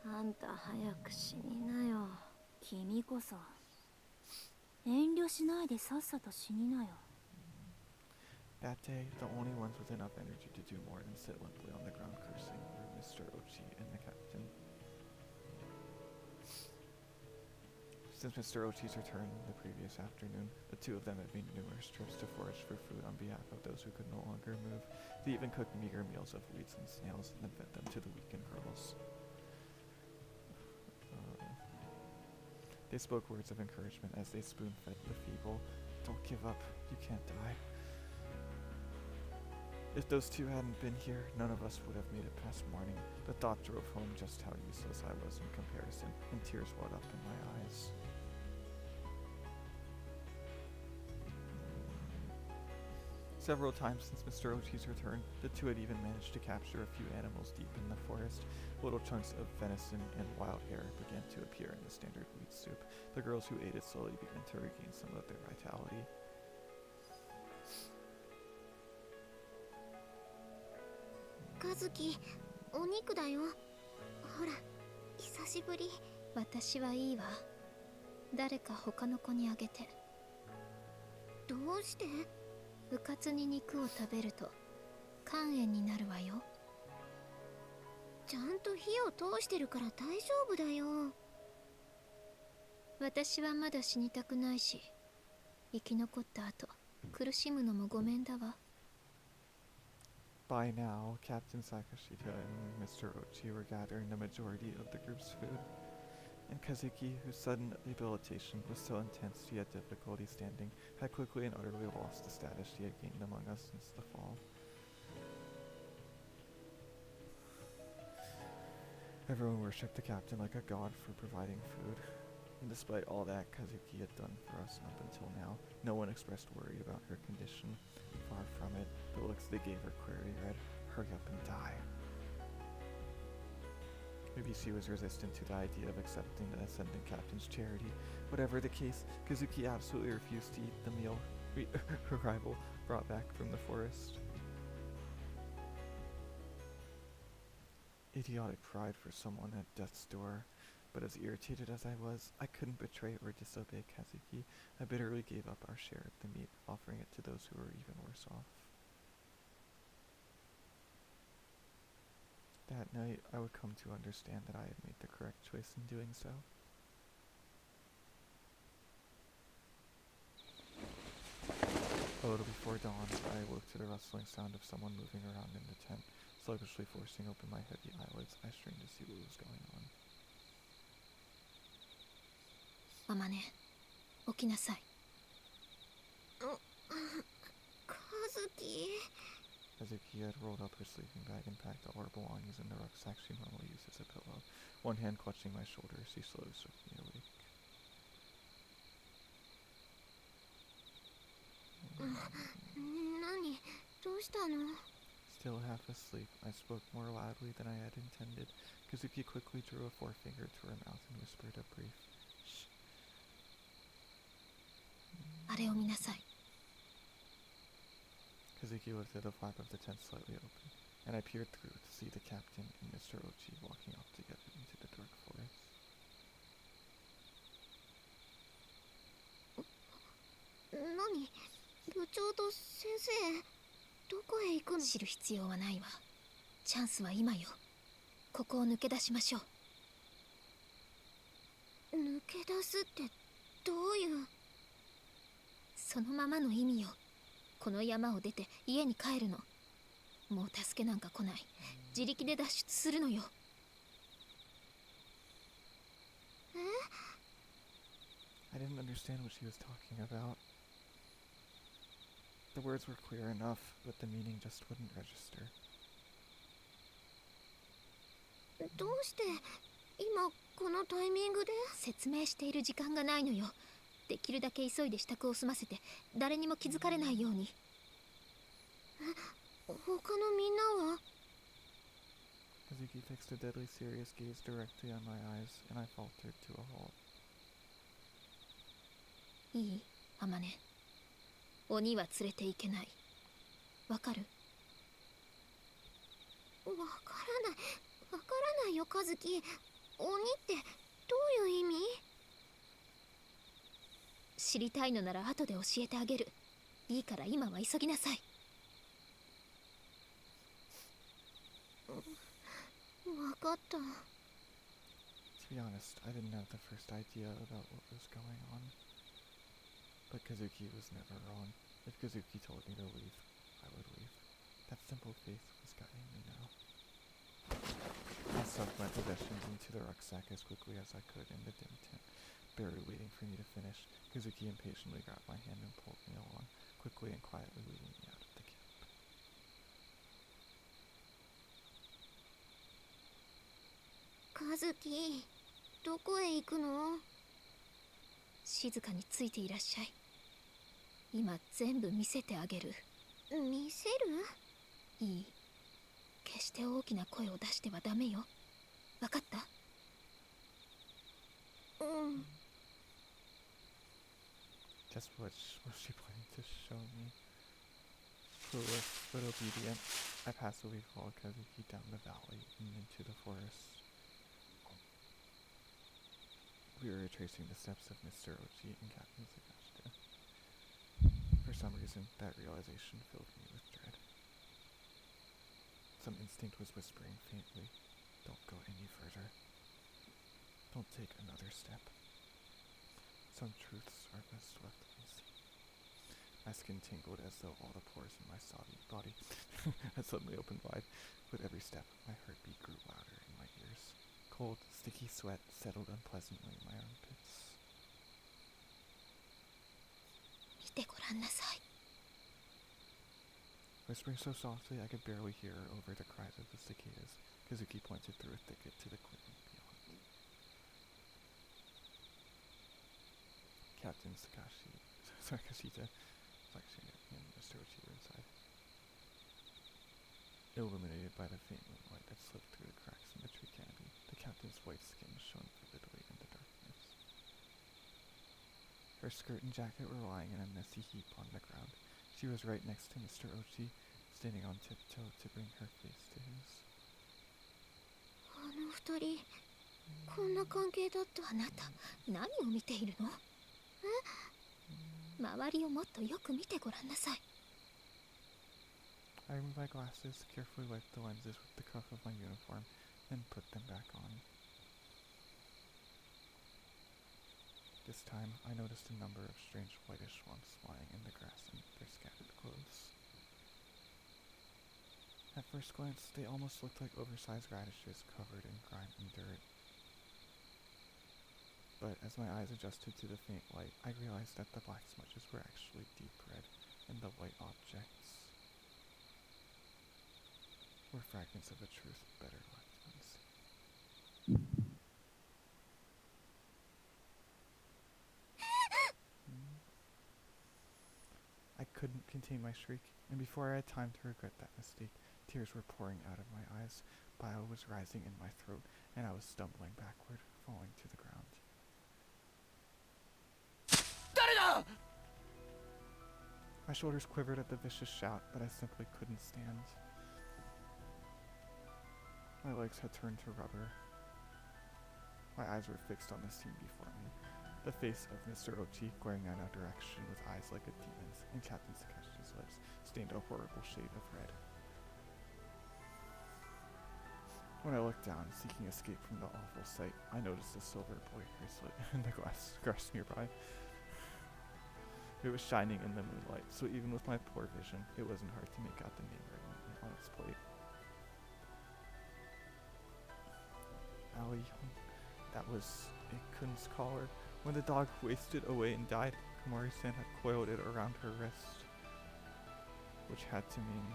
あんた早く死になよ。君こそ遠慮しないでさっさと死になよ。 That day, the only ones with enough energy to do more than sit limply on the ground cursing were Mr. Ochi and the captain. Since Mr. Ochi's return the previous afternoon, the two of them had made numerous trips to forage for food on behalf of those who could no longer move. They even cooked meager meals of weeds and snails and then fed them to the weak and girls. They spoke words of encouragement as they spoon-fed the feeble. Don't give up, you can't die. If those two hadn't been here, none of us would have made it past morning. The thought drove home just how useless I was in comparison, and tears welled up in my eyes. Several times since Mr. Ochi's return, the two had even managed to capture a few animals deep in the forest. Little chunks of venison and wild hare began to appear in the standard wheat soup. The girls who ate it slowly began to regain some of their vitality. Kazuki, お肉だよ。ほら、久しぶり。私はいいわ。誰か他の子にあげて。どうして？うかつに肉を食べると肝炎になるわよ。ちゃんと火を通してるから大丈夫だよ。私はまだ死にたくないし、生き残った後、苦しむのもごめんだわ。By now, Captain Sakashita and Mr. Ochi were gathering the majority of the group's food. And Kazuki, whose sudden debilitation was so intense he had difficulty standing, had quickly and utterly lost the status he had gained among us since the fall. Everyone worshipped the captain like a god for providing food. And despite all that Kazuki had done for us up until now, no one expressed worry about her condition. Far from it, the looks they gave her clearly read, "Hurry up and die." Maybe she was resistant to the idea of accepting the ascendant captain's charity. Whatever the case, Kazuki absolutely refused to eat the meal her rival brought back from the forest. Idiotic pride for someone at death's door. But as irritated as I was, I couldn't betray or disobey Kazuki. I bitterly gave up our share of the meat, offering it to those who were even worse off. That night, I would come to understand that I had made the correct choice in doing so. A little before dawn, I awoke to the rustling sound of someone moving around in the tent. Sluggishly forcing open my heavy eyelids, I strained to see what was going on. あまね、起きなさい。Kazuki. Kazuki had rolled up her sleeping bag and packed all her belongings in the rucksack she normally used as a pillow. One hand clutching my shoulder, she slowly shook me awake. 何？どうしたの？ Still half asleep, I spoke more loudly than I had intended. Kazuki quickly drew a forefinger to her mouth and whispered a brief shh. あれを見なさい。 Kazuki lifted the flap of the tent slightly open, and I peered through to see the captain and Mr. Ochi walking off together into the dark forest. 何？部長と先生、どこへ行くの？知る必要はないわ。チャンスは今よ。ここを抜け出しましょう。抜け出すってどういう？そのままの意味よ。この山を出て家に帰るの。もう助けなんか来ない。自力で脱出するのよ。え？ I didn't understand what she was talking about. The words were clear enough, but the meaning just wouldn't register. どうして今このタイミングで？説明している時間がないのよ。できるだけ急いで支度を済ませて誰にも気づかれないように。他のみんなは？ Kazuki fixed a deadly serious gaze directly on my eyes, and I faltered to a halt. いい？あまね。鬼は連れて行けない。わかる？わからないよ、カズキ。鬼ってどういう意味？知りたいのなら後で教えてあげる。いいから今は急ぎなさい。わかった。To be honest, I didn't have the first idea about what was going on. But Kazuki was never wrong. If Kazuki told me to leave, I would leave. That simple faith was guiding me now. I stuffed my possessions into the rucksack as quickly as I could in the dim tent, barely waiting for me to finish. Kazuki impatiently grabbed my hand and pulled me along, quickly and quietly leading me out of the camp. カズキ、どこへ行くの？静かについていらっしゃい。今全部見せてあげる。見せる？いい。決して大きな声を出してはダメよ。わかった？うん。 Just what was she planning to show me? Clueless but obedient, I passively followed Kazuki down the valley and into the forest. We were retracing the steps of Mr. Ochi and Captain Sagashita. For some reason, that realization filled me with dread. Some instinct was whispering faintly, "Don't go any further. Don't take another step." Some truths are best left unseen. My skin tingled as though all the pores in my soggy body had suddenly opened wide. With every step, my heartbeat grew louder in my ears. Cold, sticky sweat settled unpleasantly in my armpits. 見てごらんなさい。 Whispering so softly I could barely hear her over the cries of the cicadas, Kazuki pointed through a thicket to the clearing beyond. Captain Sagashita, and Mr. Ochi were inside. Illuminated by the faint moonlight that slipped through the cracks in the tree canopy, the captain's white skin shone vividly in the darkness. Her skirt and jacket were lying in a messy heap on the ground. She was right next to Mr. Ochi, standing on tiptoe to bring her face to his. あの二人、こんな関係だった。あなた、何を見ているの？周りをもっとよく見てごらんなさい。I removed my glasses, carefully wiped the lenses with the cuff of my uniform, and put them back on. This time, I noticed a number of strange whitish lumps lying in the grass and their scattered clothes. At first glance, they almost looked like oversized radishes covered in grime and dirt. But as my eyes adjusted to the faint light, I realized that the black smudges were actually deep red, and the white objects were fragments of a truth better left unseen. I couldn't contain my shriek, and before I had time to regret that mistake, tears were pouring out of my eyes, bile was rising in my throat, and I was stumbling backward, falling to the ground. My shoulders quivered at the vicious shout, but I simply couldn't stand. My legs had turned to rubber. My eyes were fixed on the scene before me. The face of Mr. Ochi glaring in our direction with eyes like a demon's, and Captain Sakashi's lips stained a horrible shade of red. When I looked down, seeking escape from the awful sight, I noticed a silver bracelet in the grass nearby. It was shining in the moonlight, so even with my poor vision, it wasn't hard to make out the name written on its plate. Aoi, that was Ikun's collar. When the dog wasted away and died, Komori-san had coiled it around her wrist, which had to mean...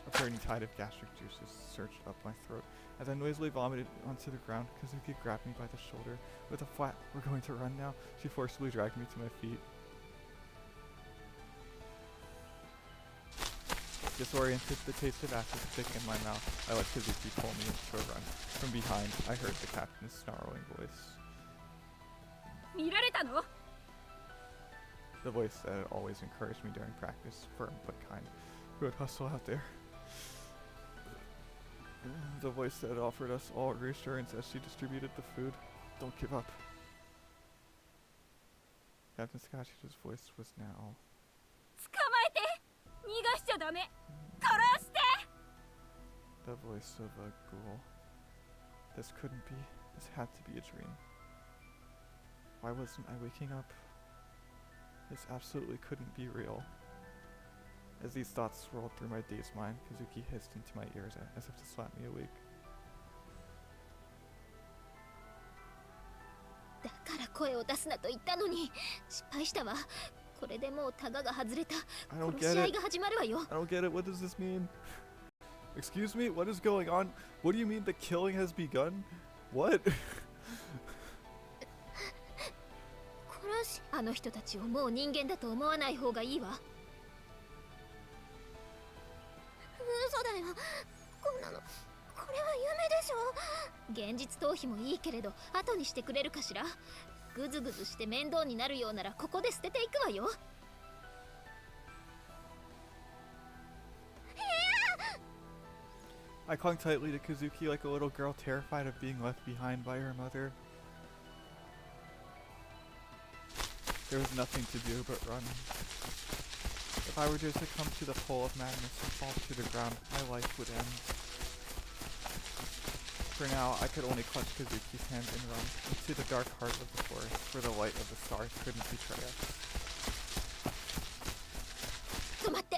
A burning tide of gastric juices surged up my throat. As I noisily vomited onto the ground, Kazuki grabbed me by the shoulder. With a flat, "We're going to run now," she forcibly dragged me to my feet. Disoriented, the taste of acid thick in my mouth, I let Kazuki pull me into a run. From behind, I heard the captain's snarling voice. 見られたの? The voice that had always encouraged me during practice, firm but kind. Who would hustle out there? The voice that offered us all reassurance as she distributed the food. Don't give up. Captain Sakashi's voice was now... 捕まえて! 逃がしちゃダメ! 殺して! The voice of a ghoul. This couldn't be. This had to be a dream. Why wasn't I waking up? This absolutely couldn't be real. As these thoughts swirled through my dazed mind, Kazuki hissed into my ears as if to slap me awake. だから声を出すなと言ったのに失敗したわ。これでもうタガが外れた。殺し合いが始まるわよ。 I don't get it. What does this mean? Excuse me? What is going on? What do you mean the killing has begun? What? 殺し、あの人たちをもう人間だと思わない方がいいわ。嘘だよ。こんなの、これは夢でしょ。現実逃避もいいけれど、後にしてくれるかしら。ぐずぐずして面倒になるようならここで捨てていくわよ。I clung tightly to Kazuki like a little girl terrified of being left behind by her mother. There was nothing to do but run. If I were to succumb to the pull of madness and fall to the ground, my life would end. For now, I could only clutch Kazuki's hand and run into the dark heart of the forest, where the light of the stars couldn't betray us. 止まって。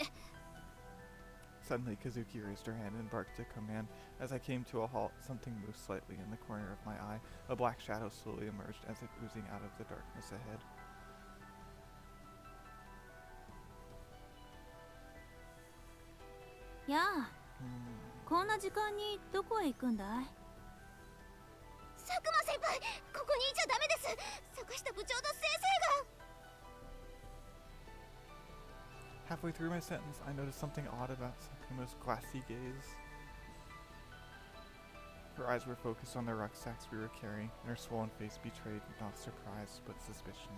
Suddenly, Kazuki raised her hand and barked a command. As I came to a halt, something moved slightly in the corner of my eye. A black shadow slowly emerged as if oozing out of the darkness ahead. Yeah. こんな時間にどこへ行くんだい? 佐久間先輩、ここにいちゃダメです。坂下部長と先生が。 Halfway through my sentence, I noticed something odd about Sakuma's glassy gaze. Her eyes were focused on the rucksacks we were carrying, and her swollen face betrayed not surprise, but suspicion.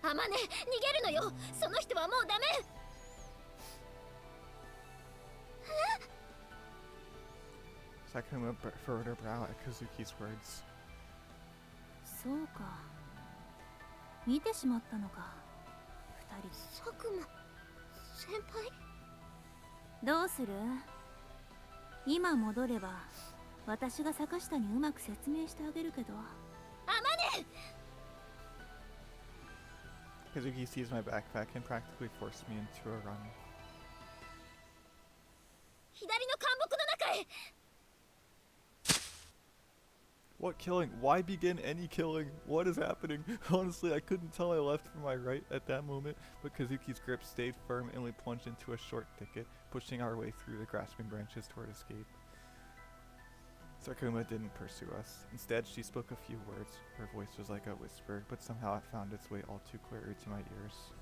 あまね、逃げるのよ。その人はもうダメ。Sakuma furrowed her brow at Kazuki's words. そうか。見てしまったのか、二人。佐久間先輩。どうする？今戻れば私が坂下にうまく説明してあげるけど。Kazuki seized my backpack and practically forced me into a run. 左の干木の中へ。 What killing? Why begin any killing? What is happening? Honestly, I couldn't tell my left from my right at that moment, but Kazuki's grip stayed firm and we plunged into a short thicket, pushing our way through the grasping branches toward escape. Sakuma didn't pursue us. Instead, she spoke a few words. Her voice was like a whisper, but somehow it found its way all too clearly to my ears.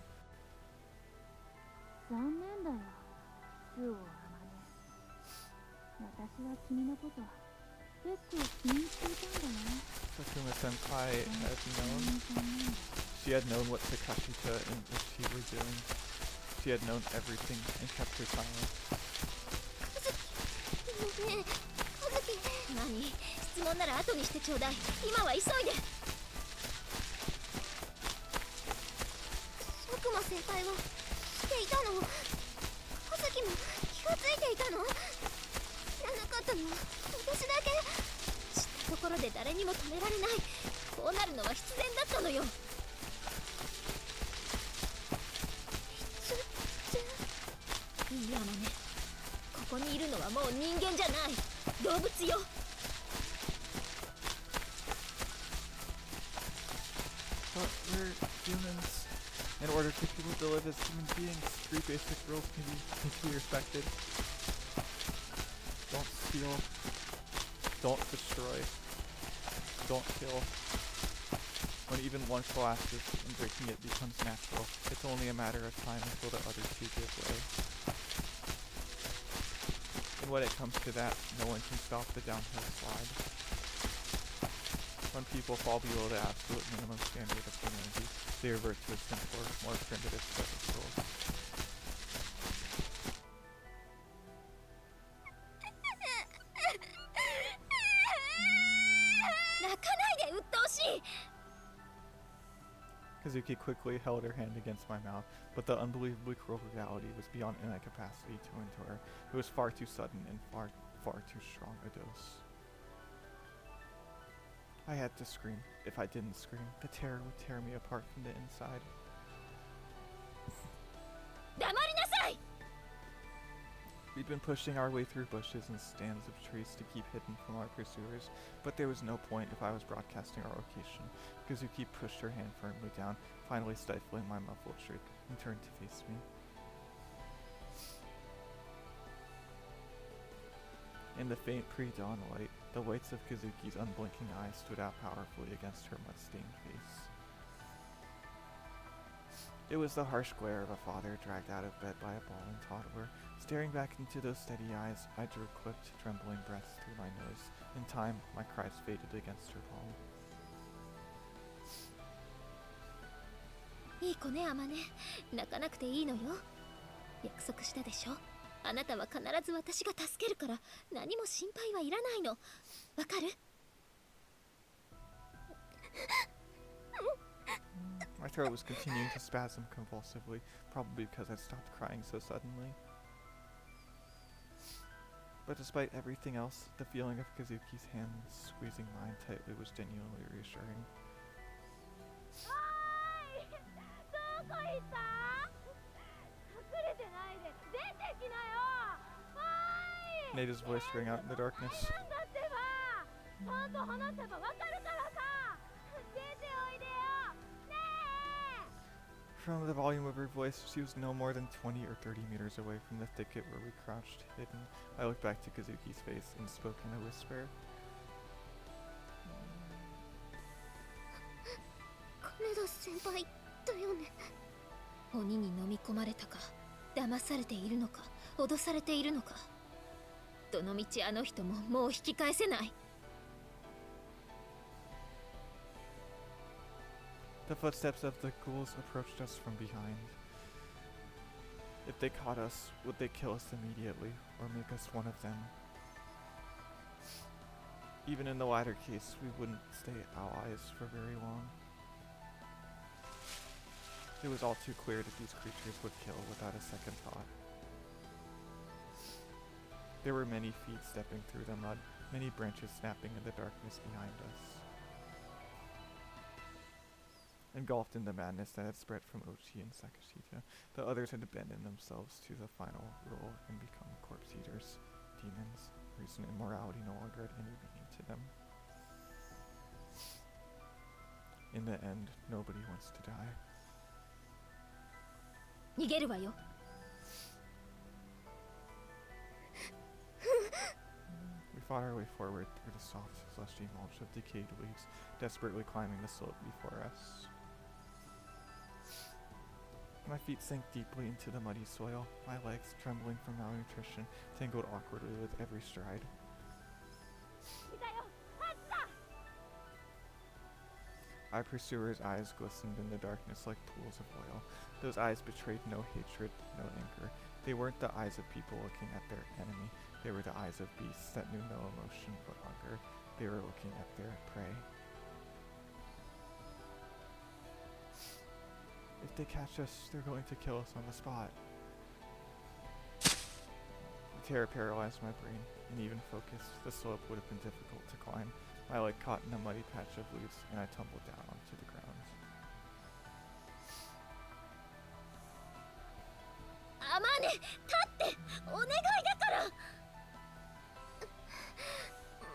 残念だよ、周をあまね。私は君のこと結構気に入っていたんだよ。Sakuma senpai had known. She had known what Takashita and Ichi were doing. She had known everything and kept her silent. ねえ、葉月。何？質問なら後にしてちょうだい。今は急いで。佐久間先輩は知っていたの？葉月も気がついていたの？知らなかったのは私だけ。知ったところで誰にも止められない。こうなるのは必然だったのよ。いいやもね。ここにいるのはもう人間じゃない。動物よ。But we're humans. In order for people to live as human beings, 3 basic rules need to be respected. Don't steal. Don't destroy. Don't kill. When even one collapses and breaking it becomes natural, it's only a matter of time until the other 2 give way. And when it comes to that, no one can stop the downhill slide. When people fall below the absolute minimum standard of humanity, they revert to a simpler, more primitive set of rules. 泣かないで、鬱陶しい。 Kazuki quickly held her hand against my mouth, but the unbelievably cruel reality was beyond my capacity to endure. It was far too sudden and far too strong a dose. I had to scream. If I didn't scream, the terror would tear me apart from the inside. 黙りなさい。 We'd been pushing our way through bushes and stands of trees to keep hidden from our pursuers, but there was no point if I was broadcasting our location. Kazuki pushed her hand firmly down, finally stifling my muffled shriek, and turned to face me. In the faint pre-dawn light, the whites of Kazuki's unblinking eyes stood out powerfully against her mud-stained face. It was the harsh glare of a father dragged out of bed by a bawling toddler. Staring back into those steady eyes, I drew clipped, trembling breaths through my nose. In time, my cries faded against her palm. いい子ね、アマネ。泣かなくていいのよ。約束したでしょ。あなたは必ず私が助けるから何も心配はいらないの。わかる？ My throat was continuing to spasm convulsively, probably because I'd stopped crying so suddenly. But despite everything else, the feeling of Kazuki's hand squeezing mine tightly was genuinely reassuring. Nada's voice rang out in the darkness. From the volume of her voice, she was no more than 20 or 30 meters away from the thicket where we crouched, hidden. I looked back to Kazuki's face and spoke in a whisper. 金田先輩だよね。鬼に飲み込まれたか、騙されているのか、脅されているのか。どのみちあの人ももう引き返せない。 The footsteps of the ghouls approached us from behind. If they caught us, would they kill us immediately, or make us one of them? Even in the latter case, we wouldn't stay allies for very long. It was all too clear that these creatures would kill without a second thought. There were many feet stepping through the mud, many branches snapping in the darkness behind us. Engulfed in the madness that had spread from Ochi and Sakashita, the others had abandoned themselves to the final role and become corpse eaters, demons. Reason and morality no longer had any meaning to them. In the end, nobody wants to die. 逃げるわよ。 We fought our way forward through the soft, slushy mulch of decayed leaves, desperately climbing the slope before us. My feet sank deeply into the muddy soil, my legs, trembling from malnutrition, tangled awkwardly with every stride. Our pursuer's eyes glistened in the darkness like pools of oil. Those eyes betrayed no hatred, no anger. They weren't the eyes of people looking at their enemy. They were the eyes of beasts that knew no emotion but hunger. They were looking at their prey. If they catch us, they're going to kill us on the spot. Terror paralyzed my brain. Uneven focus, the slope would have been difficult to climb. My leg caught in a muddy patch of leaves, and I tumbled down onto the ground. アマネ、立ってお願いだから。も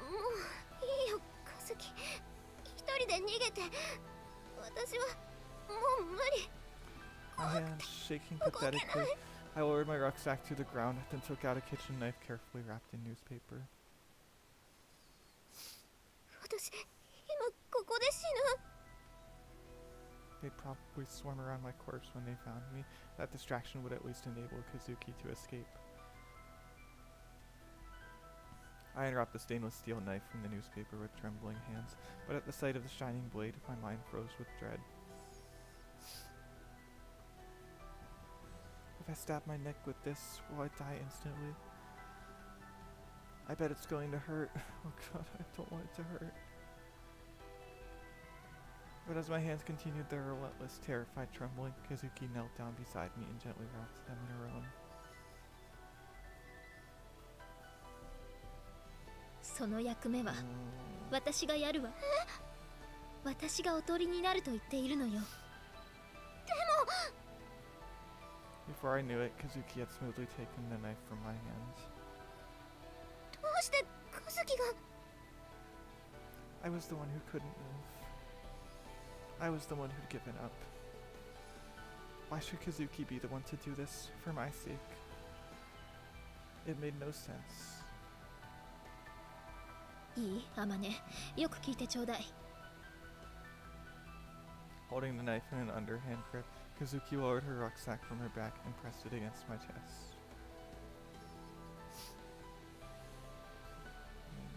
ういいよ、カズキ。一人で逃げて。私はもう無理。 My hands shaking pathetically, I lowered my rucksack to the ground, then took out a kitchen knife carefully wrapped in newspaper. 私、今ここで死ぬ。 They'd probably swarm around my corpse when they found me. That distraction would at least enable Kazuki to escape. I unwrapped the stainless steel knife from the newspaper with trembling hands, but at the sight of the shining blade, my mind froze with dread. If I stab my neck with this, will I die instantly? I bet it's going to hurt. Oh god, I don't want it to hurt. But as my hands continued their relentless, terrified trembling, Kazuki knelt down beside me and gently wrapped them in her own. その役目は私がやるわ。私がおとりになると言っているのよ。 Before I knew it, Kazuki had smoothly taken the knife from my hands. どうしてカズキが。 I was the one who couldn't move. I was the one who'd given up. Why should Kazuki be the one to do this, for my sake? It made no sense. いい、アマネ。よく聞いてちょうだい。 Holding the knife in an underhand grip, Kazuki lowered her rucksack from her back and pressed it against my chest.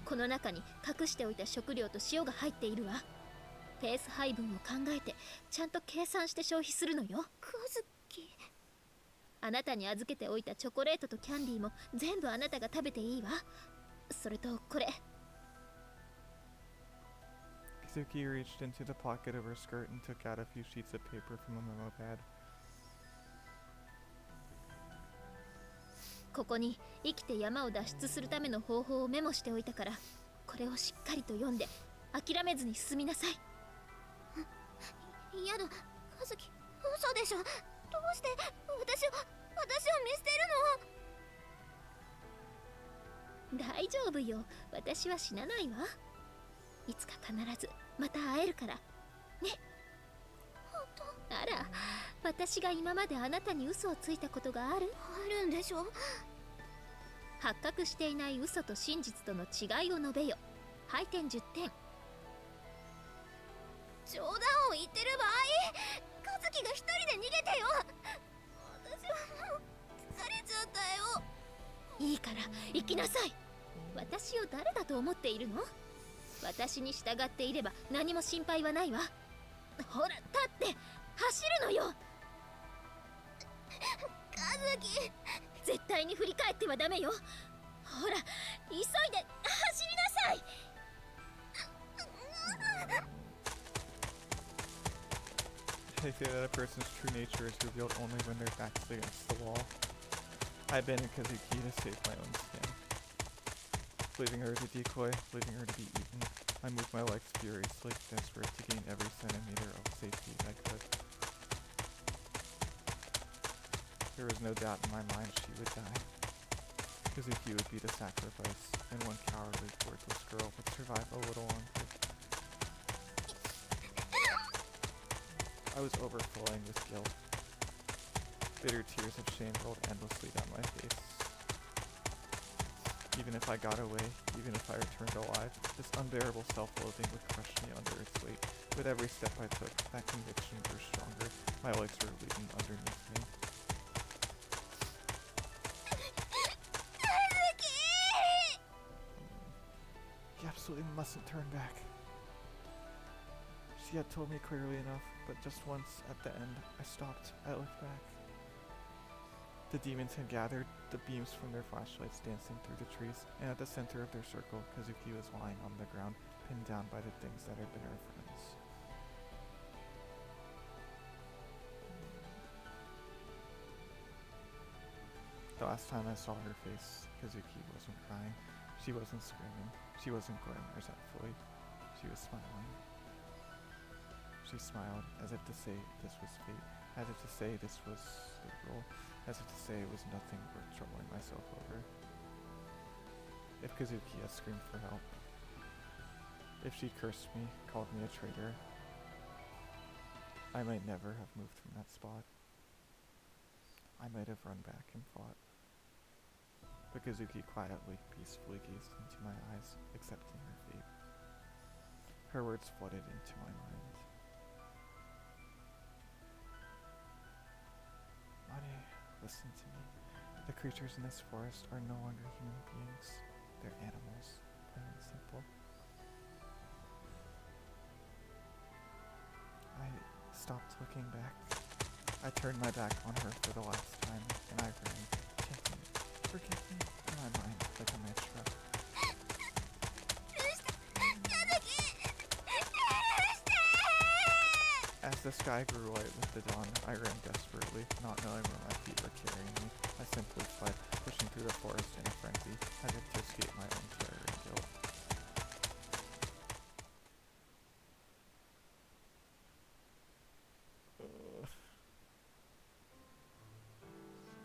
この中に隠しておいた食料と塩が入っているわ。ペース配分を考えてちゃんと計算して消費するのよ。カズキ。あなたに預けておいたチョコレートとキャンディーも全部あなたが食べていいわ。それとこれ。 Kazuki reached into the pocket of her skirt and took out a few sheets of paper from a memo pad. ここに生きて山を脱出するための方法をメモしておいたから、これをしっかりと読んで諦めずに進みなさい。やだ、カズキ、嘘でしょ。どうして私を見捨てるの？大丈夫よ、私は死なないわ。いつか必ずまた会えるからね。本当？あら、私が今まであなたに嘘をついたことがあるんでしょ。発覚していない嘘と真実との違いを述べよ。配点10点。冗談を言ってる場合、カズキが一人で逃げてよ。私はもう疲れちゃったよ。いいから行きなさい。私を誰だと思っているの？私に従っていれば何も心配はないわ。ほら、立って走るのよ。カズキ、絶対に振り返ってはダメよ。ほら、急いで走りなさい。They say that a person's true nature is revealed only when their back's against the wall. I abandoned Kazuki to save my own skin. Leaving her to decoy, leaving her to be eaten, I moved my legs furiously, desperate to gain every centimeter of safety I could. There was no doubt in my mind she would die. Kazuki would be the sacrifice, and one cowardly, worthless girl would survive a little longer. I was overflowing with guilt. Bitter tears of shame rolled endlessly down my face. Even if I got away, even if I returned alive, this unbearable self-loathing would crush me under its weight. With every step I took, that conviction grew stronger. My legs were bleeding underneath me. You absolutely mustn't turn back. She had told me clearly enough, but just once, at the end, I stopped. I looked back. The demons had gathered, the beams from their flashlights dancing through the trees, and at the center of their circle, Kazuki was lying on the ground, pinned down by the things that had been her friends. The last time I saw her face, Kazuki wasn't crying. She wasn't screaming. She wasn't glaring resentfully. She was smiling. She smiled, as if to say this was fate, as if to say this was the rule, as if to say it was nothing worth troubling myself over. If Kazuki had screamed for help, if she cursed me, called me a traitor, I might never have moved from that spot. I might have run back and fought. But Kazuki quietly, peacefully gazed into my eyes, accepting her fate. Her words flooded into my mind. Amane, listen to me. The creatures in this forest are no longer human beings. They're animals, plain and simple. I stopped looking back. I turned my back on her for the last time, and I ran, chanting, "Forgive me," in my mind like a mantra. As the sky grew light with the dawn, I ran desperately, not knowing where my feet were carrying me. I simply fled, pushing through the forest in a frenzy, as if to escape my own terror and guilt.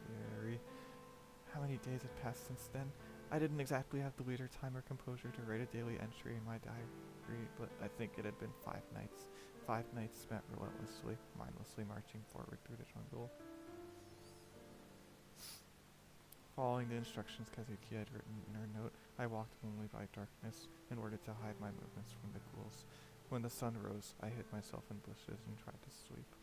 Scary. How many days had passed since then? I didn't exactly have the leisure time or composure to write a daily entry in my diary, but I think it had been 5 nights. 5 nights spent relentlessly, mindlessly marching forward through the jungle. Following the instructions Kazuki had written in her note, I walked only by darkness in order to hide my movements from the ghouls. When the sun rose, I hid myself in bushes and tried to sleep.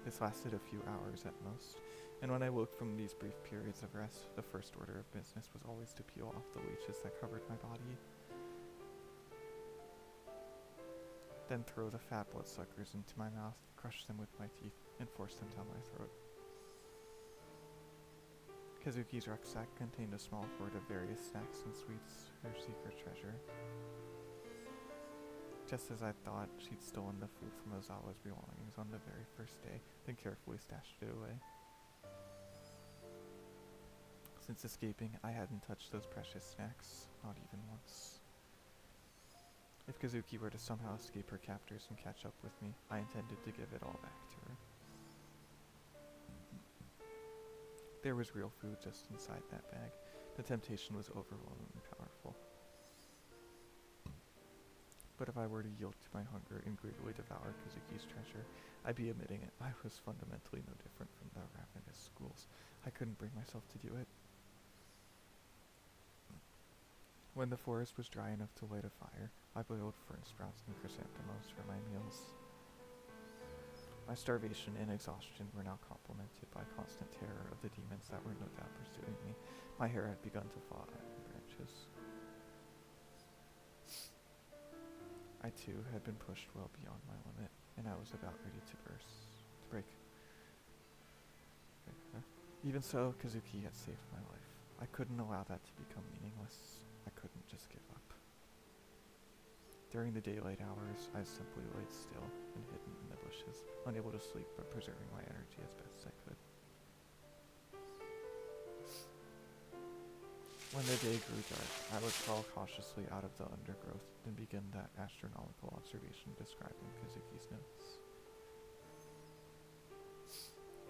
This lasted a few hours at most, and when I woke from these brief periods of rest, the first order of business was always to peel off the leeches that covered my body. Then throw the fat bloodsuckers into my mouth, crush them with my teeth, and force them down my throat. Kazuki's rucksack contained a small hoard of various snacks and sweets, her secret treasure. Just as I thought, she'd stolen the food from Ozawa's belongings on the very first day, then carefully stashed it away. Since escaping, I hadn't touched those precious snacks, not even once. If Kazuki were to somehow escape her captors and catch up with me, I intended to give it all back to her. There was real food just inside that bag. The temptation was overwhelmingly powerful. But if I were to yield to my hunger and greedily devour Kazuki's treasure, I'd be admitting it. I was fundamentally no different from the ravenous schools. I couldn't bring myself to do it. When the forest was dry enough to light a fire, I boiled fern sprouts and chrysanthemums for my meals. My starvation and exhaustion were now complemented by constant terror of the demons that were no doubt pursuing me. My hair had begun to fall out of the branches. I too had been pushed well beyond my limit, and I was about ready to break. Even so, Kazuki had saved my life. I couldn't allow that to become meaningless. I couldn't just give up. During the daylight hours, I simply laid still and hidden in the bushes, unable to sleep but preserving my energy as best I could. When the day grew dark, I would crawl cautiously out of the undergrowth and begin that astronomical observation described in Kazuki's notes.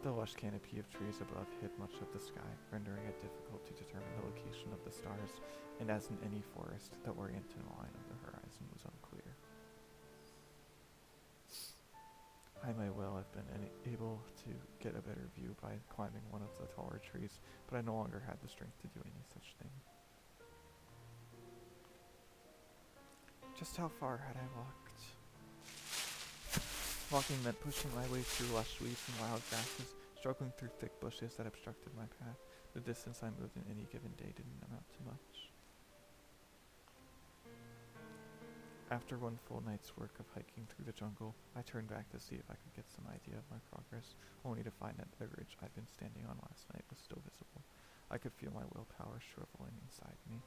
The lush canopy of trees above hid much of the sky, rendering it difficult to determine the location of the stars, and as in any forest, the oriented line of the horizon was unclear. I might well have been able to get a better view by climbing one of the taller trees, but I no longer had the strength to do any such thing. Just how far had I walked? Walking meant pushing my way through lush weeds and wild grasses, struggling through thick bushes that obstructed my path. The distance I moved in any given day didn't amount to much. After one full night's work of hiking through the jungle, I turned back to see if I could get some idea of my progress, only to find that the ridge I'd been standing on last night was still visible. I could feel my willpower shriveling inside me.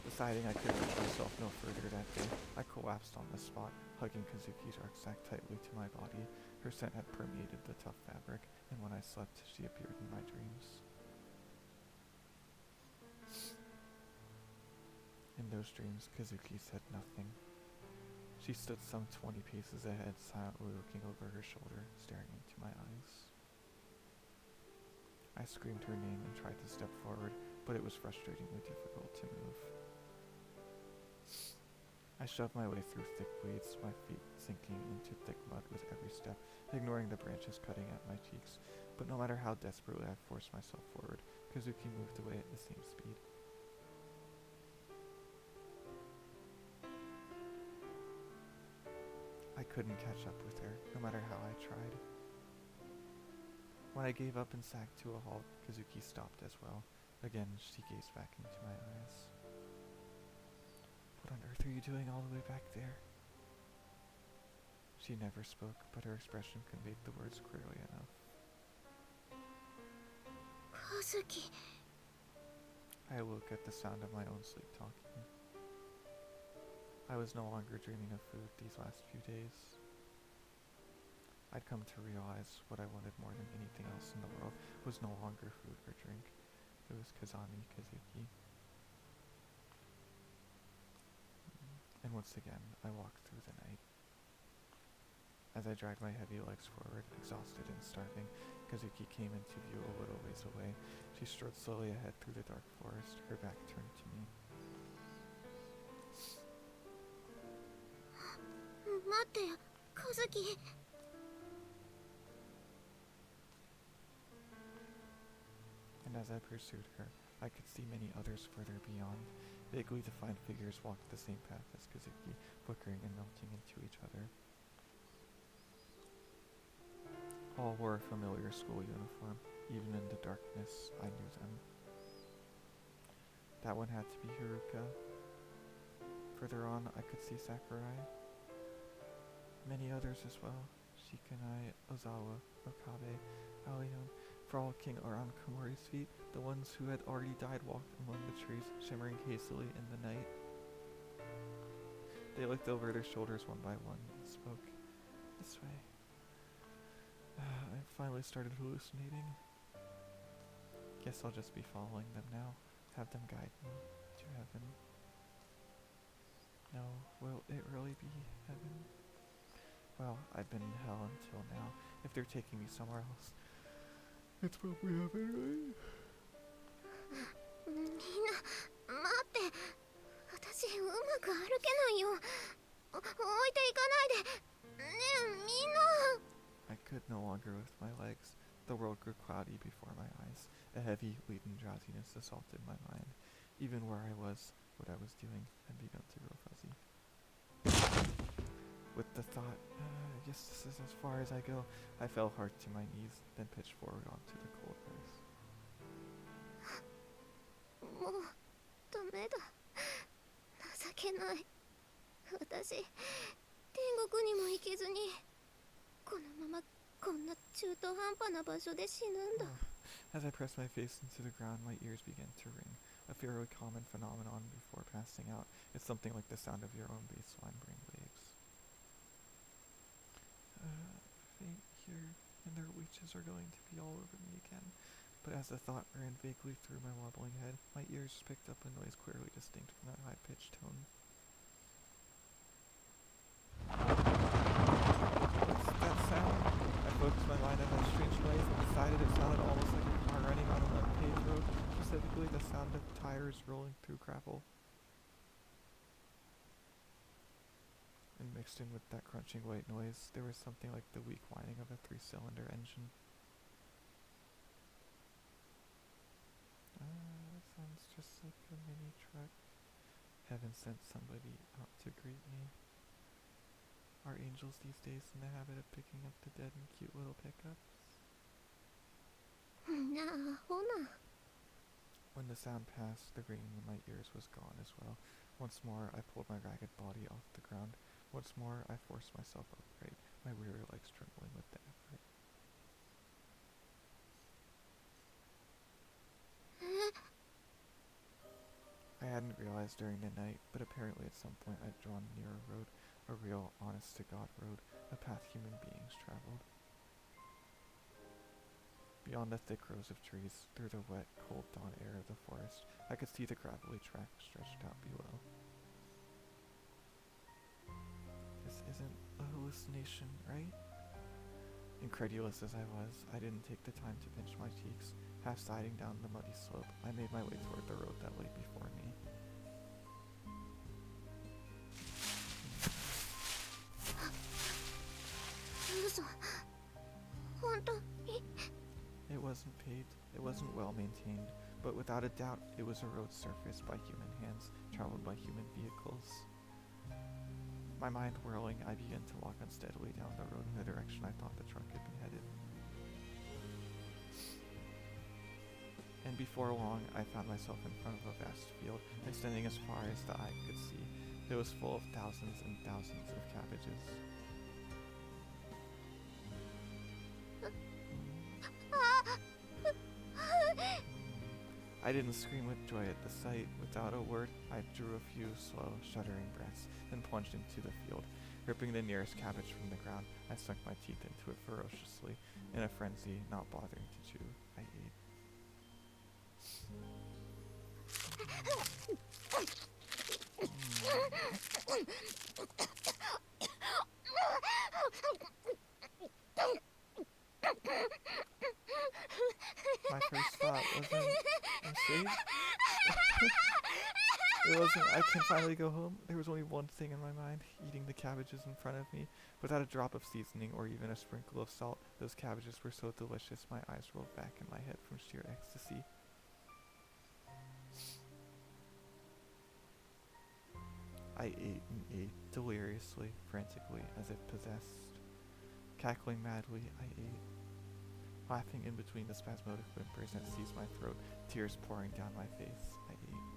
Deciding I could push myself no further that day, I collapsed on the spot, hugging Kazuki's rucksack tightly to my body. Her scent had permeated the tough fabric, and when I slept, she appeared in my dreams. In those dreams, Kazuki said nothing. She stood some 20 paces ahead, silently looking over her shoulder, staring into my eyes. I screamed her name and tried to step forward, but it was frustratingly difficult to move. I shoved my way through thick weeds, my feet sinking into thick mud with every step, ignoring the branches cutting at my cheeks. But no matter how desperately I forced myself forward, Kazuki moved away at the same speed. I couldn't catch up with her, no matter how I tried. When I gave up and sagged to a halt, Kazuki stopped as well. Again, she gazed back into my eyes. What on earth are you doing all the way back there? She never spoke, but her expression conveyed the words clearly enough. Kazuki. I awoke at the sound of my own sleep talking. I was no longer dreaming of food these last few days. I'd come to realize what I wanted more than anything else in the world was no longer food or drink. It was Kazami Kazuki. And once again, I walked through the night. As I dragged my heavy legs forward, exhausted and starving, Kazuki came into view a little ways away. She strode slowly ahead through the dark forest, her back turned to me. 待ってよ、カズキ。And as I pursued her, I could see many others further beyond. Vaguely defined figures walked the same path as Kazuki, flickering and melting into each other. All wore a familiar school uniform. Even in the darkness, I knew them. That one had to be Haruka. Further on, I could see Sakurai. Many others as well. Shikanai, Ozawa, Okabe, Alion. For all King Aran Komori's feet, the ones who had already died walked among the trees, shimmering hazily in the night. They looked over their shoulders one by one and spoke. This way. I finally started hallucinating. Guess I'll just be following them now. Have them guide me to heaven. No, will it really be heaven? Well, I've been in hell until now. If they're taking me somewhere else, it's probably heaven, right? みんな、待って。私、うまく歩けないよ。置いていかないで。ねえ、みんな。I could no longer lift my legs. The world grew cloudy before my eyes. A heavy, leaden drowsiness assaulted my mind. Even where I was, what I was doing, had begun to grow fuzzy. With the thought, I guess this is as far as I go, I fell hard to my knees, then pitched forward onto the cold earth. もう、ダメだ。情けない。私、天国にも行けずに、このままこんな中途半端な場所で死ぬんだ。As I pressed my face into the ground, my ears began to ring, a fairly common phenomenon before passing out. It's something like the sound of your own baseline brain waves. Fate here, and their leeches are going to be all over me again. But as the thought ran vaguely through my wobbling head, my ears picked up a noise clearly distinct from that high-pitched tone. What's that sound? I focused my mind on that strange noise and decided it sounded almost like a car running on an unpaved road, specifically the sound of tires rolling through gravel. And mixed in with that crunching white noise, there was something like the weak whining of a 3-cylinder engine. That sounds just like a mini truck. Heaven sent somebody out to greet me. Are angels these days in the habit of picking up the dead in cute little pickups? When the sound passed, the ringing in my ears was gone as well. Once more, I pulled my ragged body off the ground. Once more, I forced myself upright, my weary legs trembling with the effort. I hadn't realized during the night, but apparently at some point I'd drawn near a road, a real, honest-to-God road, a path human beings traveled. Beyond the thick rows of trees, through the wet, cold dawn air of the forest, I could see the gravelly track stretched out below. This isn't a hallucination, right? Incredulous as I was, I didn't take the time to pinch my cheeks. Half sliding down the muddy slope, I made my way toward the road that lay before me. It wasn't paved, it wasn't well maintained, but without a doubt, it was a road surfaced by human hands, traveled by human vehicles. My mind whirling, I began to walk unsteadily down the road in the direction I thought the truck had been headed. And before long, I found myself in front of a vast field, extending as far as the eye could see. It was full of thousands and thousands of cabbages. I didn't scream with joy at the sight. Without a word, I drew a few slow, shuddering breaths, then plunged into the field. Ripping the nearest cabbage from the ground, I sunk my teeth into it ferociously. In a frenzy, not bothering to chew, I ate. My first thought wasn't, I'm safe? It wasn't, I can finally go home. There was only one thing in my mind, eating the cabbages in front of me. Without a drop of seasoning or even a sprinkle of salt, those cabbages were so delicious my eyes rolled back in my head from sheer ecstasy. I ate and ate, deliriously, frantically, as if possessed. Cackling madly, I ate. Laughing in between the spasmodic whimpers that seized my throat, tears pouring down my face, I ate.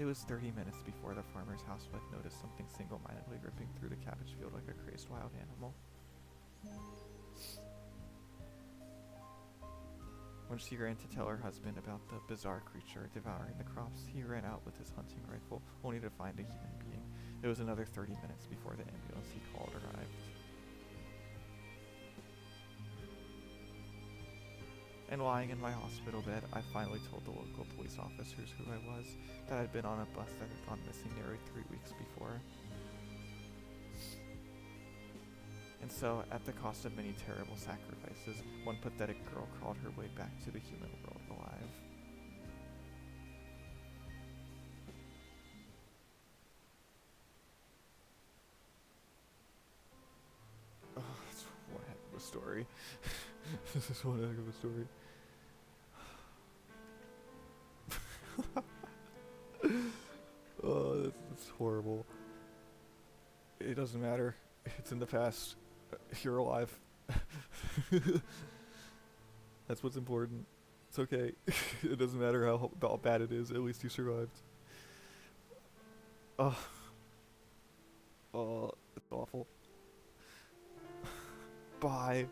It was 30 minutes before the farmer's housewife noticed something single-mindedly ripping through the cabbage field like a crazed wild animal. When she ran to tell her husband about the bizarre creature devouring the crops, he ran out with his hunting rifle, only to find a human being. It was another 30 minutes before the ambulance he called arrived. And lying in my hospital bed, I finally told the local police officers who I was, that I'd been on a bus that had gone missing nearly 3 weeks before. And so, at the cost of many terrible sacrifices, one pathetic girl crawled her way back to the human world alive. Oh, that's one heck of a story. This is one heck of a story. Oh, that's horrible. It doesn't matter. It's in the past. You're alive. That's what's important. It's okay. It doesn't matter how bad it is. At least you survived. Oh, it's awful. Bye.